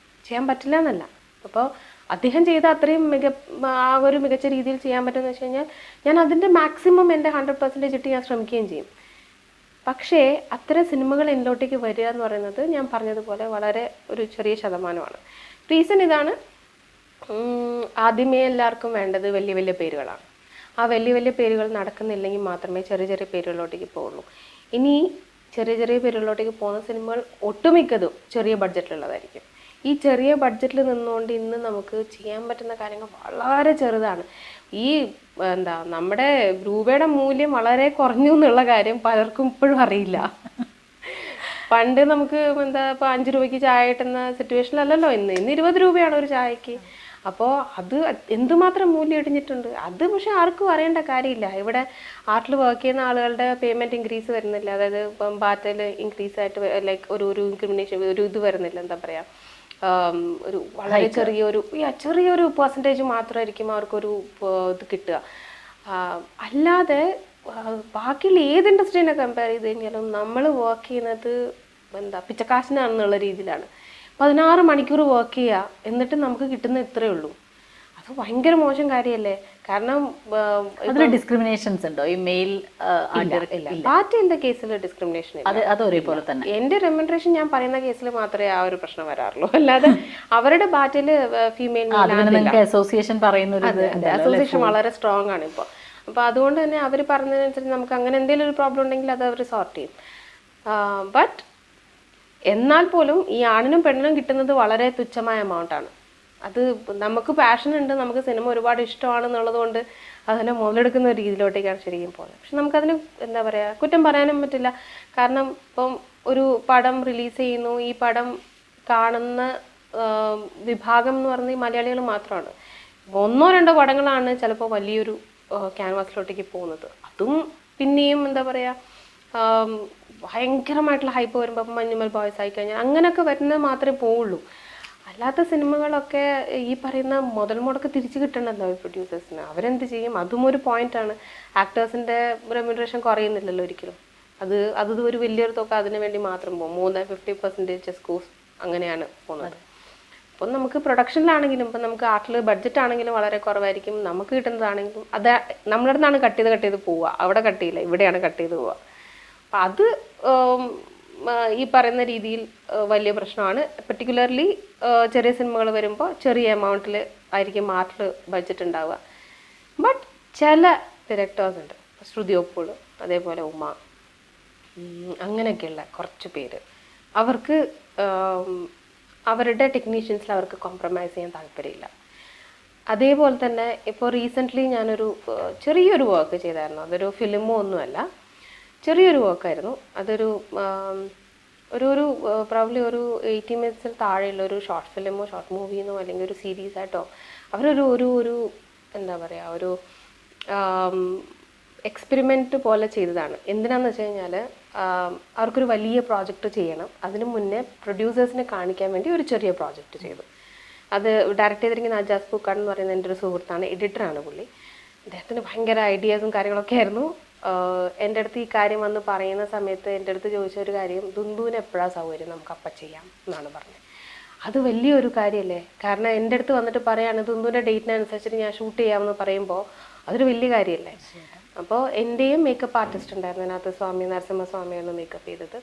ചെയ്യാൻ പറ്റില്ല എന്നല്ല. അപ്പോൾ അദ്ദേഹം ചെയ്ത അത്രയും ഒരു മികച്ച രീതിയിൽ ചെയ്യാൻ പറ്റുമെന്ന് വെച്ച് കഴിഞ്ഞാൽ ഞാൻ അതിൻ്റെ മാക്സിമം എൻ്റെ 100% ഇട്ട് ഞാൻ ശ്രമിക്കുകയും ചെയ്യും. പക്ഷേ അത്തരം സിനിമകൾ എന്നിലോട്ടേക്ക് വരിക എന്ന് പറയുന്നത് ഞാൻ പറഞ്ഞതുപോലെ വളരെ ഒരു ചെറിയ ശതമാനമാണ്. റീസൺ ഇതാണ്, ആദ്യമേ എല്ലാവർക്കും വേണ്ടത് വലിയ വലിയ പേരുകളാണ്. ആ വലിയ വലിയ പേരുകൾ നടക്കുന്നില്ലെങ്കിൽ മാത്രമേ ചെറിയ ചെറിയ പേരുകളിലോട്ടേക്ക് പോവുള്ളൂ. ഇനി ചെറിയ ചെറിയ പേരുകളിലോട്ടേക്ക് പോകുന്ന സിനിമകൾ ഒട്ടുമിക്കതും ചെറിയ ബഡ്ജറ്റിലുള്ളതായിരിക്കും. ഈ ചെറിയ ബഡ്ജറ്റിൽ നിന്നുകൊണ്ട് ഇന്ന് നമുക്ക് ചെയ്യാൻ പറ്റുന്ന കാര്യങ്ങൾ വളരെ ചെറുതാണ്. ഈ നമ്മുടെ രൂപയുടെ മൂല്യം വളരെ കുറഞ്ഞു എന്നുള്ള കാര്യം പലർക്കും ഇപ്പോഴും അറിയില്ല. പണ്ട് നമുക്ക് ഇപ്പോൾ 5 രൂപയ്ക്ക് ചായ കിട്ടുന്ന സിറ്റുവേഷനിലല്ലല്ലോ ഇന്ന് 20 രൂപയാണ് ഒരു ചായക്ക്. അപ്പോൾ അത് എന്തുമാത്രം മൂല്യം ഇടിഞ്ഞിട്ടുണ്ട്, അത് പക്ഷെ ആർക്കും അറിയേണ്ട കാര്യമില്ല. ഇവിടെ ആർട്ടിൽ വർക്ക് ചെയ്യുന്ന ആളുകളുടെ പേയ്മെൻറ്റ് ഇൻക്രീസ് വരുന്നില്ല, അതായത് ഇപ്പം ബാറ്റയിൽ ഇൻക്രീസ് ആയിട്ട് ലൈക്ക് ഒരു ഇൻക്രിമിനേഷൻ ഒരു ഇത് വരുന്നില്ല, എന്താ പറയുക, ഒരു വളരെ ചെറിയൊരു പെർസെൻറ്റേജ് മാത്രമായിരിക്കും അവർക്കൊരു ഇത് കിട്ടുക. അല്ലാതെ ബാക്കിയുള്ള ഏത് ഇൻഡസ്ട്രീനെ കമ്പയർ ചെയ്ത് കഴിഞ്ഞാലും നമ്മൾ വർക്ക് ചെയ്യുന്നത് പിച്ചക്കാശിനാണെന്നുള്ള രീതിയിലാണ്. 16 മണിക്കൂർ വർക്ക് ചെയ്യുക, എന്നിട്ട് നമുക്ക് കിട്ടുന്ന ഇത്രയേ ഉള്ളൂ. അത് ഭയങ്കര മോശം കാര്യമല്ലേ? കാരണം ഡിസ്ക്രിമിനേഷൻസ് ഉണ്ടോ ഈ മെയിൽ? പാർട്ടിന്റെ കേസിൽ ഡിസ്ക്രിമിനേഷൻ ഒരേപോലെ തന്നെ. എന്റെ റെമ്യൂണറേഷൻ ഞാൻ പറയുന്ന കേസിൽ മാത്രമേ ആ ഒരു പ്രശ്നം വരാറുള്ളൂ, അല്ലാതെ അവരുടെ പാർട്ടിയില് ഫീമെയിൽ അസോസിയേഷൻ അസോസിയേഷൻ വളരെ സ്ട്രോങ് ആണ് ഇപ്പോൾ. അപ്പൊ അതുകൊണ്ട് തന്നെ അവർ പറഞ്ഞതിനനുസരിച്ച് നമുക്ക് അങ്ങനെ എന്തെങ്കിലും ഒരു പ്രോബ്ലം ഉണ്ടെങ്കിൽ അത് അവർ സോർട്ട് ചെയ്യും. ബട്ട് എന്നാൽ പോലും ഈ ആണിനും പെണ്ണിനും കിട്ടുന്നത് വളരെ തുച്ഛമായ എമൗണ്ടാണ്. അത് നമുക്ക് പാഷൻ ഉണ്ട്, നമുക്ക് സിനിമ ഒരുപാട് ഇഷ്ടമാണെന്നുള്ളത് കൊണ്ട് അതിനെ മുതലെടുക്കുന്ന ഒരു രീതിയിലോട്ടേക്കാണ് ശരിക്കും പോകുന്നത്. പക്ഷെ നമുക്കതിന് എന്താ പറയുക, കുറ്റം പറയാനും പറ്റില്ല. കാരണം ഇപ്പം ഒരു പടം റിലീസ് ചെയ്യുന്നു, ഈ പടം കാണുന്ന വിഭാഗം എന്ന് പറഞ്ഞാൽ ഈ മലയാളികൾ മാത്രമാണ്. 1-2 പടങ്ങളാണ് ചിലപ്പോൾ വലിയൊരു ക്യാൻവാസിലോട്ടേക്ക് പോകുന്നത്. അതും പിന്നെയും എന്താ പറയുക, ഭയങ്കരമായിട്ടുള്ള ഹൈപ്പ് വരുമ്പോൾ മഞ്ഞുമൽ ബോയ്സ് ആയിക്കഴിഞ്ഞാൽ അങ്ങനെയൊക്കെ വരുന്നത് മാത്രമേ പോവുള്ളൂ. അല്ലാത്ത സിനിമകളൊക്കെ ഈ പറയുന്ന മുതൽ മുടക്ക് തിരിച്ചു കിട്ടണമല്ലോ ഈ പ്രൊഡ്യൂസേഴ്സിന്. അവരെന്ത് ചെയ്യും? അതും ഒരു പോയിന്റാണ്. ആക്ടേഴ്സിൻ്റെ റെമ്യൂണറേഷൻ കുറയുന്നില്ലല്ലോ ഒരിക്കലും. അത് ഒരു വലിയൊരു തുക അതിന് വേണ്ടി മാത്രം പോകും. 50% സ്കൂസ് അങ്ങനെയാണ് പോകുന്നത്. അപ്പം നമുക്ക് പ്രൊഡക്ഷനിലാണെങ്കിലും ഇപ്പം നമുക്ക് ആർട്ടിൽ ബഡ്ജറ്റ് ആണെങ്കിലും വളരെ കുറവായിരിക്കും. നമുക്ക് കിട്ടുന്നതാണെങ്കിലും അത് നമ്മുടെ അടുത്താണ് കട്ട് ചെയ്ത് പോവുക. അവിടെ കട്ട് ചെയ്യില്ല, ഇവിടെയാണ് കട്ട് ചെയ്ത് പോവുക. അപ്പം അത് ഈ പറയുന്ന രീതിയിൽ വലിയ പ്രശ്നമാണ്. പെർട്ടിക്കുലർലി ചെറിയ സിനിമകൾ വരുമ്പോൾ ചെറിയ എമൗണ്ടിൽ ആയിരിക്കും ആർട്ടിൽ ബഡ്ജറ്റ് ഉണ്ടാവുക. ബട്ട് ചില ഡയറക്ടേഴ്സ് ഉണ്ട്, ശ്രുതി ഒപ്പോൾ, അതേപോലെ ഉമ, അങ്ങനെയൊക്കെയുള്ള കുറച്ച് പേര്, അവർക്ക് അവരുടെ ടെക്നീഷ്യൻസിൽ അവർക്ക് കോംപ്രമൈസ് ചെയ്യാൻ താല്പര്യമില്ല. അതേപോലെ തന്നെ ഇപ്പോൾ റീസെൻ്റ്ലി ഞാനൊരു ചെറിയൊരു വർക്ക് ചെയ്തായിരുന്നു. അതൊരു ഫിലിമോ ഒന്നുമല്ല, ചെറിയൊരു വർക്കായിരുന്നു. അതൊരു പ്രോബ്ലി ഒരു 80 മിനിറ്റ്സിൽ താഴെയുള്ള ഒരു ഷോർട്ട് ഫിലിമോ ഷോർട്ട് മൂവിന്നോ അല്ലെങ്കിൽ ഒരു സീരീസ് ആയിട്ടോ അവരൊരു എന്താ പറയുക, ഒരു എക്സ്പെരിമെൻറ്റ് പോലെ ചെയ്തതാണ്. എന്തിനാന്ന് വെച്ച് കഴിഞ്ഞാൽ അവർക്കൊരു വലിയ പ്രോജക്റ്റ് ചെയ്യണം. അതിന് മുന്നേ പ്രൊഡ്യൂസേഴ്സിനെ കാണിക്കാൻ വേണ്ടി ഒരു ചെറിയ പ്രോജക്റ്റ് ചെയ്തു. അത് ഡയറക്റ്റ് ചെയ്തിരിക്കുന്ന അജാസ് പൂക്കാട് എന്ന് പറയുന്ന എൻ്റെ ഒരു സുഹൃത്താണ്, എഡിറ്ററാണ് പുള്ളി. അദ്ദേഹത്തിന് ഭയങ്കര ഐഡിയാസും കാര്യങ്ങളൊക്കെ ആയിരുന്നു. എൻ്റെ അടുത്ത് ഈ കാര്യം വന്ന് പറയുന്ന സമയത്ത് എൻ്റെ അടുത്ത് ചോദിച്ച ഒരു കാര്യം, ദുന്ദുവിന് എപ്പോഴാണ് സൗകര്യം, നമുക്ക് അപ്പം ചെയ്യാം എന്നാണ് പറഞ്ഞത്. അത് വലിയൊരു കാര്യമല്ലേ. കാരണം എൻ്റെ അടുത്ത് വന്നിട്ട് പറയാണ് തുന്നുവിൻ്റെ ഡേറ്റിനനുസരിച്ചിട്ട് ഞാൻ ഷൂട്ട് ചെയ്യാമെന്ന് പറയുമ്പോൾ അതൊരു വലിയ കാര്യമല്ലേ. അപ്പോൾ എൻ്റെയും മേക്കപ്പ് ആർട്ടിസ്റ്റ് ഉണ്ടായിരുന്നു അതിനകത്ത്, സ്വാമി നരസിംഹസ്വാമിയാണ് മേക്കപ്പ് ചെയ്തത്.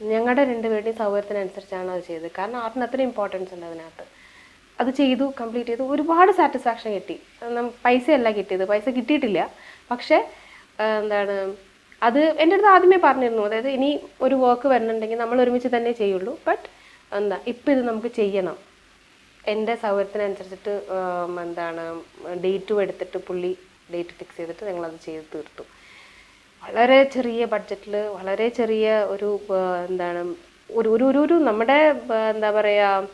ഞങ്ങളുടെ രണ്ടുപേരുടെയും സൗകര്യത്തിനനുസരിച്ചാണ് അത് ചെയ്തത്. കാരണം ആർട്ടിന് അത്ര ഇമ്പോർട്ടൻസ് ഉണ്ട് അതിനകത്ത്. അത് ചെയ്തു, കംപ്ലീറ്റ് ചെയ്തു, ഒരുപാട് സാറ്റിസ്ഫാക്ഷൻ കിട്ടി. പൈസയല്ല കിട്ടിയത്, പൈസ കിട്ടിയിട്ടില്ല. പക്ഷേ എന്താണ്, അത് എൻ്റെ അടുത്ത് ആദ്യമേ പറഞ്ഞിരുന്നു, അതായത് ഇനി ഒരു വർക്ക് വരുന്നുണ്ടെങ്കിൽ നമ്മൾ ഒരുമിച്ച് തന്നെ ചെയ്യുള്ളൂ. ബട്ട് എന്താ ഇപ്പം ഇത് നമുക്ക് ചെയ്യണം, എൻ്റെ സൗകര്യത്തിനനുസരിച്ചിട്ട് എന്താണ് ഡേറ്റും എടുത്തിട്ട് പുള്ളി ഡേറ്റ് ഫിക്സ് ചെയ്തിട്ട് ഞങ്ങളത് ചെയ്ത് തീർത്തു. വളരെ ചെറിയ ബഡ്ജറ്റിൽ, വളരെ ചെറിയ ഒരു എന്താണ് ഒരു ഒരു ഒരു ഒരു നമ്മുടെ എന്താ പറയുക,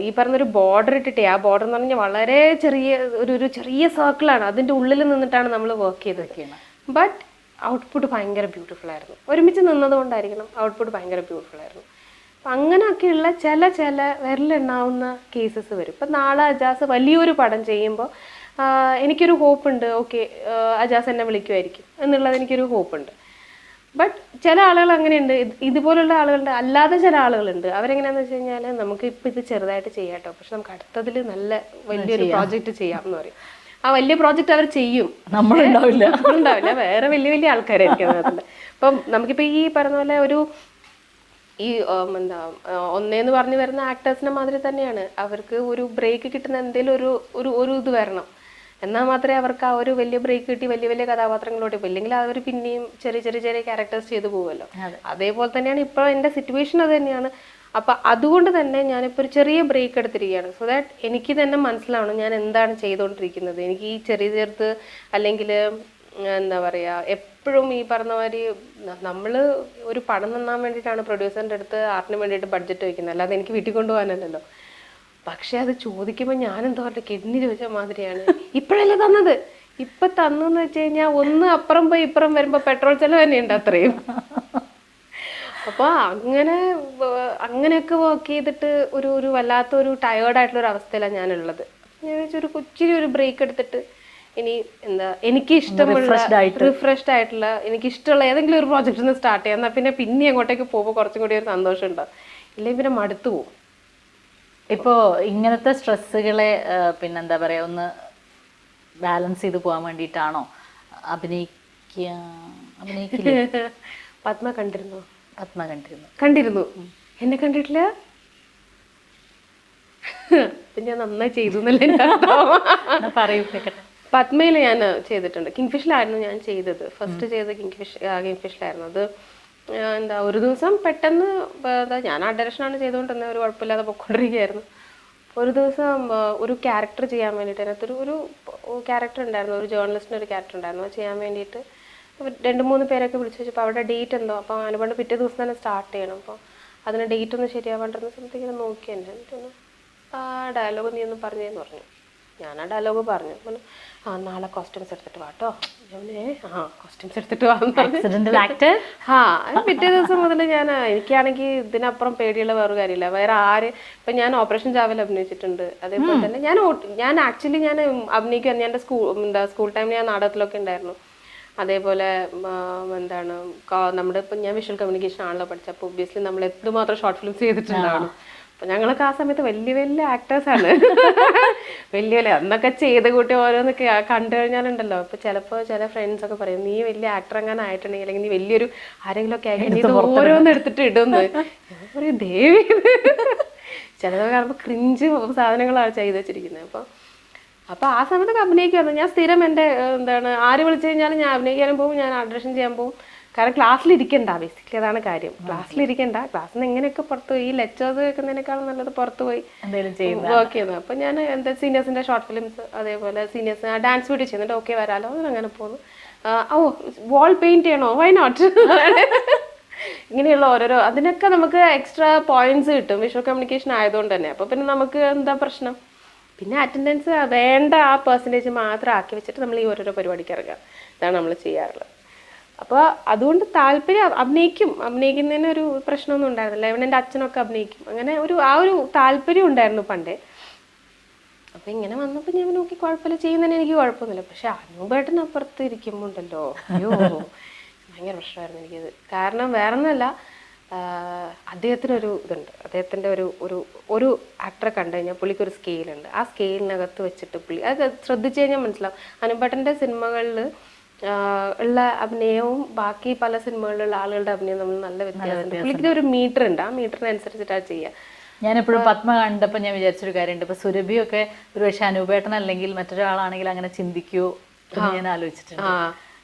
ഈ പറഞ്ഞൊരു ബോർഡർ ഇട്ടിട്ടേ, ആ ബോർഡർ എന്ന് പറഞ്ഞാൽ വളരെ ചെറിയ ഒരു ചെറിയ സർക്കിളാണ്, അതിൻ്റെ ഉള്ളിൽ നിന്നിട്ടാണ് നമ്മൾ വർക്ക് ചെയ്തത്. ബട്ട് ഔട്ട്പുട്ട് ഭയങ്കര ബ്യൂട്ടിഫുൾ ആയിരുന്നു. ഒരുമിച്ച് നിന്നതുകൊണ്ടായിരിക്കണം ഔട്ട്പുട്ട് ഭയങ്കര ബ്യൂട്ടിഫുൾ ആയിരുന്നു. അപ്പം അങ്ങനെയൊക്കെയുള്ള ചില വിരലെണ്ണാവുന്ന കേസസ് വരും. ഇപ്പം നാളെ അജാസ് വലിയൊരു പടം ചെയ്യുമ്പോൾ എനിക്കൊരു ഹോപ്പുണ്ട്, ഓക്കെ അജാസ് എന്നെ വിളിക്കുമായിരിക്കും എന്നുള്ളത് എനിക്കൊരു ഹോപ്പുണ്ട്. ബട്ട് ചില ആളുകൾ അങ്ങനെയുണ്ട്, ഇതുപോലുള്ള ആളുകളുണ്ട്. അല്ലാതെ ചില ആളുകളുണ്ട്, അവരെങ്ങനെയാണെന്ന് വെച്ച് കഴിഞ്ഞാൽ നമുക്ക് ഇപ്പം ഇത് ചെറുതായിട്ട് ചെയ്യാം കേട്ടോ, പക്ഷെ നമുക്ക് അടുത്തതിൽ നല്ല വലിയൊരു പ്രോജക്റ്റ് ചെയ്യാം എന്ന് പറയും. ആ വലിയ പ്രോജക്റ്റ് അവർ ചെയ്യും, നമ്മളുണ്ടാവില്ല, വേറെ വലിയ വലിയ ആൾക്കാരായിരിക്കും അതിനകത്തുണ്ട്. അപ്പം നമുക്കിപ്പോൾ ഈ പറഞ്ഞ പോലെ ഒരു ഈ എന്താ ഒന്നേന്ന് പറഞ്ഞു വരുന്ന ആക്ടേഴ്സിനെ മാതിരി തന്നെയാണ്, അവർക്ക് ഒരു ബ്രേക്ക് കിട്ടുന്ന എന്തെങ്കിലും ഒരു ഇത് വരണം, എന്നാൽ മാത്രമേ അവർക്ക് ആ ഒരു വലിയ ബ്രേക്ക് കിട്ടി വലിയ വലിയ കഥാപാത്രങ്ങളോട്ട് പോകും. ഇല്ലെങ്കിൽ അവർ പിന്നെയും ചെറിയ ക്യാരക്ടേഴ്സ് ചെയ്തു പോകുമല്ലോ. അതേപോലെ തന്നെയാണ് ഇപ്പോൾ എൻ്റെ സിറ്റുവേഷൻ, അത് തന്നെയാണ്. അപ്പം അതുകൊണ്ട് തന്നെ ഞാനിപ്പോൾ ഒരു ചെറിയ ബ്രേക്ക് എടുത്തിരിക്കുകയാണ്, സോ ദാറ്റ് എനിക്ക് തന്നെ മനസ്സിലാവണം ഞാൻ എന്താണ് ചെയ്തുകൊണ്ടിരിക്കുന്നത്. എനിക്ക് ഈ ചെറുത് അല്ലെങ്കിൽ എന്താ പറയുക, എപ്പോഴും ഈ പറഞ്ഞ മാതിരി നമ്മൾ ഒരു പടം നന്നാൻ വേണ്ടിയിട്ടാണ് പ്രൊഡ്യൂസറിൻ്റെ അടുത്ത് ആർട്ടിന് വേണ്ടിയിട്ട് ബഡ്ജറ്റ് വയ്ക്കുന്നത്, അല്ലാതെ എനിക്ക് വീട്ടിൽ കൊണ്ടുപോകാനല്ലല്ലോ. പക്ഷെ അത് ചോദിക്കുമ്പോൾ ഞാനെന്താ പറയുക, കിഡ്നി ചോദിച്ച മാതിരിയാണ്. ഇപ്പോഴല്ലേ തന്നത്, ഇപ്പം തന്നെന്ന് വെച്ച് കഴിഞ്ഞാൽ ഒന്ന് അപ്പുറം പോയി ഇപ്പുറം വരുമ്പോൾ പെട്രോൾ ചെലവ് തന്നെയുണ്ട് അത്രയും. അപ്പോൾ അങ്ങനെയൊക്കെ വർക്ക് ചെയ്തിട്ട് ഒരു വല്ലാത്തൊരു ടയേർഡായിട്ടുള്ളൊരു അവസ്ഥയിലാണ് ഞാനുള്ളത്. ഞാൻ വെച്ചൊരു കൊച്ചിരി ഒരു ബ്രേക്ക് എടുത്തിട്ട് ഇനി എന്താ എനിക്ക് ഇഷ്ടമുള്ള റിഫ്രഷ്ഡ് ആയിട്ടുള്ള എനിക്ക് ഇഷ്ടമുള്ള ഏതെങ്കിലും ഒരു പ്രോജക്റ്റിൽ നിന്ന് സ്റ്റാർട്ട് ചെയ്യാം. എന്നാൽ പിന്നെ അങ്ങോട്ടേക്ക് പോകുമ്പോൾ കുറച്ചും കൂടി ഒരു സന്തോഷം ഉണ്ടാവും, ഇല്ലെങ്കിൽ പിന്നെ മടുത്തു പോകും. ഇപ്പോൾ ഇങ്ങനത്തെ സ്ട്രെസ്സുകളെ പിന്നെന്താ പറയുക, ഒന്ന് ബാലൻസ് ചെയ്ത് പോകാൻ വേണ്ടിയിട്ടാണോ അഭിനയിക്കില്ല? പത്മ കണ്ടിരുന്നു? കണ്ടിരുന്നു. എന്നെ കണ്ടിട്ടില്ല? ഞാൻ നന്നായി ചെയ്തു എന്നല്ലേ പറയൂ. പത്മയിൽ ഞാൻ ചെയ്തിട്ടുണ്ട്. കിങ്ഫിഷിലായിരുന്നു ഞാൻ ചെയ്തത്, ഫസ്റ്റ് ചെയ്തത് കിങ്ഫിഷിലായിരുന്നു. അത് എന്താ ഒരു ദിവസം പെട്ടെന്ന് ഞാൻ ആ ഡയറക്ഷനാണ് ചെയ്തുകൊണ്ടിരുന്നത്, ഒരു കുഴപ്പമില്ലാതെ പൊയ്ക്കൊണ്ടിരിക്കുകയായിരുന്നു. ഒരു ദിവസം ഒരു ക്യാരക്ടർ ചെയ്യാൻ വേണ്ടിയിട്ട്, അതിനകത്തൊരു ഒരു ക്യാരക്ടർ ഉണ്ടായിരുന്നു, ഒരു ജേർണലിസ്റ്റിൻ്റെ ഒരു ക്യാരക്ടർ ഉണ്ടായിരുന്നു. അത് ചെയ്യാൻ വേണ്ടിയിട്ട് 2-3 പേരൊക്കെ വിളിച്ചു വെച്ചപ്പോൾ അവിടെ ഡേറ്റ് എന്തോ, അപ്പോൾ അനുപണ്ട് പിറ്റേ ദിവസം തന്നെ സ്റ്റാർട്ട് ചെയ്യണം. അപ്പോൾ അതിന് ഡേറ്റ് ഒന്ന് ശരിയാവാണ്ടിരുന്ന സമയത്ത് ഇങ്ങനെ നോക്കി എന്നെ, എന്നിട്ടൊന്ന് ആ ഡയലോഗ് നീ ഒന്ന് പറഞ്ഞേന്ന് പറഞ്ഞു. ഞാൻ ആ ഡയലോഗ് പറഞ്ഞു. നാളെ കോസ്റ്റ്യൂംസ് എടുത്തിട്ട് വാട്ടോ. കോസ്റ്റ്യൂംസ് എടുത്തിട്ട് പിറ്റേ ദിവസം മുതൽ എനിക്കാണെങ്കിൽ ഇതിനപ്പുറം പേടിയുള്ള വേറൊരു കാര്യമില്ല. വേറെ ആര്, ഇപ്പം ഞാൻ ഓപ്പറേഷൻ ചാവൽ അഭിനയിച്ചിട്ടുണ്ട്. അതേപോലെ തന്നെ ഞാൻ ആക്ച്വലി അഭിനയിക്കാൻ എൻ്റെ സ്കൂൾ ടൈമിൽ ഞാൻ നാടകത്തിലൊക്കെ ഉണ്ടായിരുന്നു. അതേപോലെ എന്താണ് നമ്മുടെ ഇപ്പം ഞാൻ വിഷ്വൽ കമ്മ്യൂണിക്കേഷൻ ആണല്ലോ പഠിച്ചത്. അപ്പോൾ ഒബ്വിയസ്ലി നമ്മൾ എന്തുമാത്രം ഷോർട്ട് ഫിലിംസ് ചെയ്തിട്ടുണ്ടാവണം. അപ്പം ഞങ്ങളൊക്കെ ആ സമയത്ത് വലിയ ആക്ടേഴ്സാണ്, വലിയ അന്നൊക്കെ ചെയ്ത് കൂട്ടി ഓരോന്നൊക്കെ കണ്ടു കഴിഞ്ഞാലുണ്ടല്ലോ. ഇപ്പം ചിലപ്പോൾ ചില ഫ്രണ്ട്സൊക്കെ പറയും, നീ വലിയ ആക്ടർ അങ്ങനെ ആയിട്ടുണ്ടെങ്കിൽ, അല്ലെങ്കിൽ നീ വലിയൊരു ആരെങ്കിലും ഒക്കെ ആയിട്ട് ഇത് ഓരോന്ന് എടുത്തിട്ട് ഇടുന്നു. ഞാൻ പറയും ദേവി, ചിലതൊക്കെ കാണുമ്പോൾ ക്രിഞ്ച് സാധനങ്ങളാണ് ചെയ്ത് വെച്ചിരിക്കുന്നത്. അപ്പോൾ ആ സമയത്തൊക്കെ അഭിനയിക്കുമായിരുന്നു. ഞാൻ സ്ഥിരം എൻ്റെ എന്താണ് ആര് വിളിച്ചു കഴിഞ്ഞാലും ഞാൻ അഭിനയിക്കാനും പോകും, ഞാൻ ഓഡിഷൻ ചെയ്യാൻ പോകും. കാരണം ക്ലാസ്സിലിരിക്കണ്ട, ബേസിക്കലി അതാണ് കാര്യം. ക്ലാസ്സിലിരിക്കണ്ട, ക്ലാസ്സിൽ നിന്ന് എങ്ങനെയൊക്കെ പുറത്ത് പോയി ഈ ലെക്ചേഴ്സ് കേൾക്കുന്നതിനേക്കാളും നല്ലത് പുറത്ത് പോയി വർക്ക് ചെയ്യുന്നത്. അപ്പം ഞാൻ എന്താ സീനിയേഴ്സിൻ്റെ ഷോർട്ട് ഫിലിംസ്, അതേപോലെ സീനിയേഴ്സ് ഡാൻസ് വീഡിയോ ചെയ്യുന്നുണ്ട്. ഓക്കെ വരാലോ, അങ്ങനെ പോകുന്നു. വാൾ പെയിൻറ്റ് ചെയ്യണോ, വൈ നോട്ട്, ഇങ്ങനെയുള്ള ഓരോരോ അതിനൊക്കെ നമുക്ക് എക്സ്ട്രാ പോയിന്റ്സ് കിട്ടും വിഷ്വൽ കമ്മ്യൂണിക്കേഷൻ ആയതുകൊണ്ട് തന്നെ. അപ്പോൾ പിന്നെ നമുക്ക് എന്താ പ്രശ്നം, പിന്നെ അറ്റൻഡൻസ് വേണ്ട ആ പെർസെൻറ്റേജ് മാത്രം ആക്കി വെച്ചിട്ട് നമ്മൾ ഈ ഓരോരോ പരിപാടിക്ക് ഇറങ്ങുക, ഇതാണ് നമ്മൾ ചെയ്യാറുള്ളത്. അപ്പോൾ അതുകൊണ്ട് താല്പര്യം, അഭിനയിക്കുന്നതിന് ഒരു പ്രശ്നമൊന്നും ഉണ്ടായിരുന്നില്ല. ഇവിടെ എൻ്റെ അച്ഛനൊക്കെ അഭിനയിക്കും, അങ്ങനെ ആ ഒരു താല്പര്യം ഉണ്ടായിരുന്നു പണ്ടേ. അപ്പം ഇങ്ങനെ വന്നപ്പോൾ ഞാൻ നോക്കി കുഴപ്പമില്ല, ചെയ്യുന്നതിന് എനിക്ക് കുഴപ്പമൊന്നുമില്ല. പക്ഷെ അനൂപേട്ടനപ്പുറത്ത് ഇരിക്കുമ്പോൾ ഉണ്ടല്ലോ, അയ്യോ ഭയങ്കര പ്രശ്നമായിരുന്നു എനിക്കത്. കാരണം വേറെ ഒന്നുമല്ല, അദ്ദേഹത്തിനൊരു ഇതുണ്ട്, അദ്ദേഹത്തിൻ്റെ ഒരു ഒരു ആക്ടറെ കണ്ടു കഴിഞ്ഞാൽ പുള്ളിക്ക് ഒരു സ്കെയിലുണ്ട്. ആ സ്കെയിലിനകത്ത് വെച്ചിട്ട് പുള്ളി അത് ശ്രദ്ധിച്ചു കഴിഞ്ഞാൽ മനസ്സിലാവും. അനുപേട്ടൻ്റെ സിനിമകളിൽ ഉള്ള അഭിനയവും ബാക്കി പല സിനിമകളിലുള്ള ആളുകളുടെ അഭിനയം തമ്മിൽ നല്ല വ്യത്യാസമുണ്ട്. പുള്ളിക്ക് ഒരു മീറ്റർ ഉണ്ട്, ആ മീറ്ററിനനുസരിച്ചിട്ടാണ് ചെയ്യുക. ഞാനെപ്പോഴും പത്മ കണ്ടപ്പോൾ ഞാൻ വിചാരിച്ചൊരു കാര്യമുണ്ട്, ഇപ്പൊ സുരഭിയൊക്കെ ഒരു പക്ഷെ അനൂപേട്ടൻ അല്ലെങ്കിൽ മറ്റൊരാളാണെങ്കിൽ അങ്ങനെ ചിന്തിക്കുവോ എന്ന് ഞാൻ ആലോചിച്ചിട്ടുണ്ട്.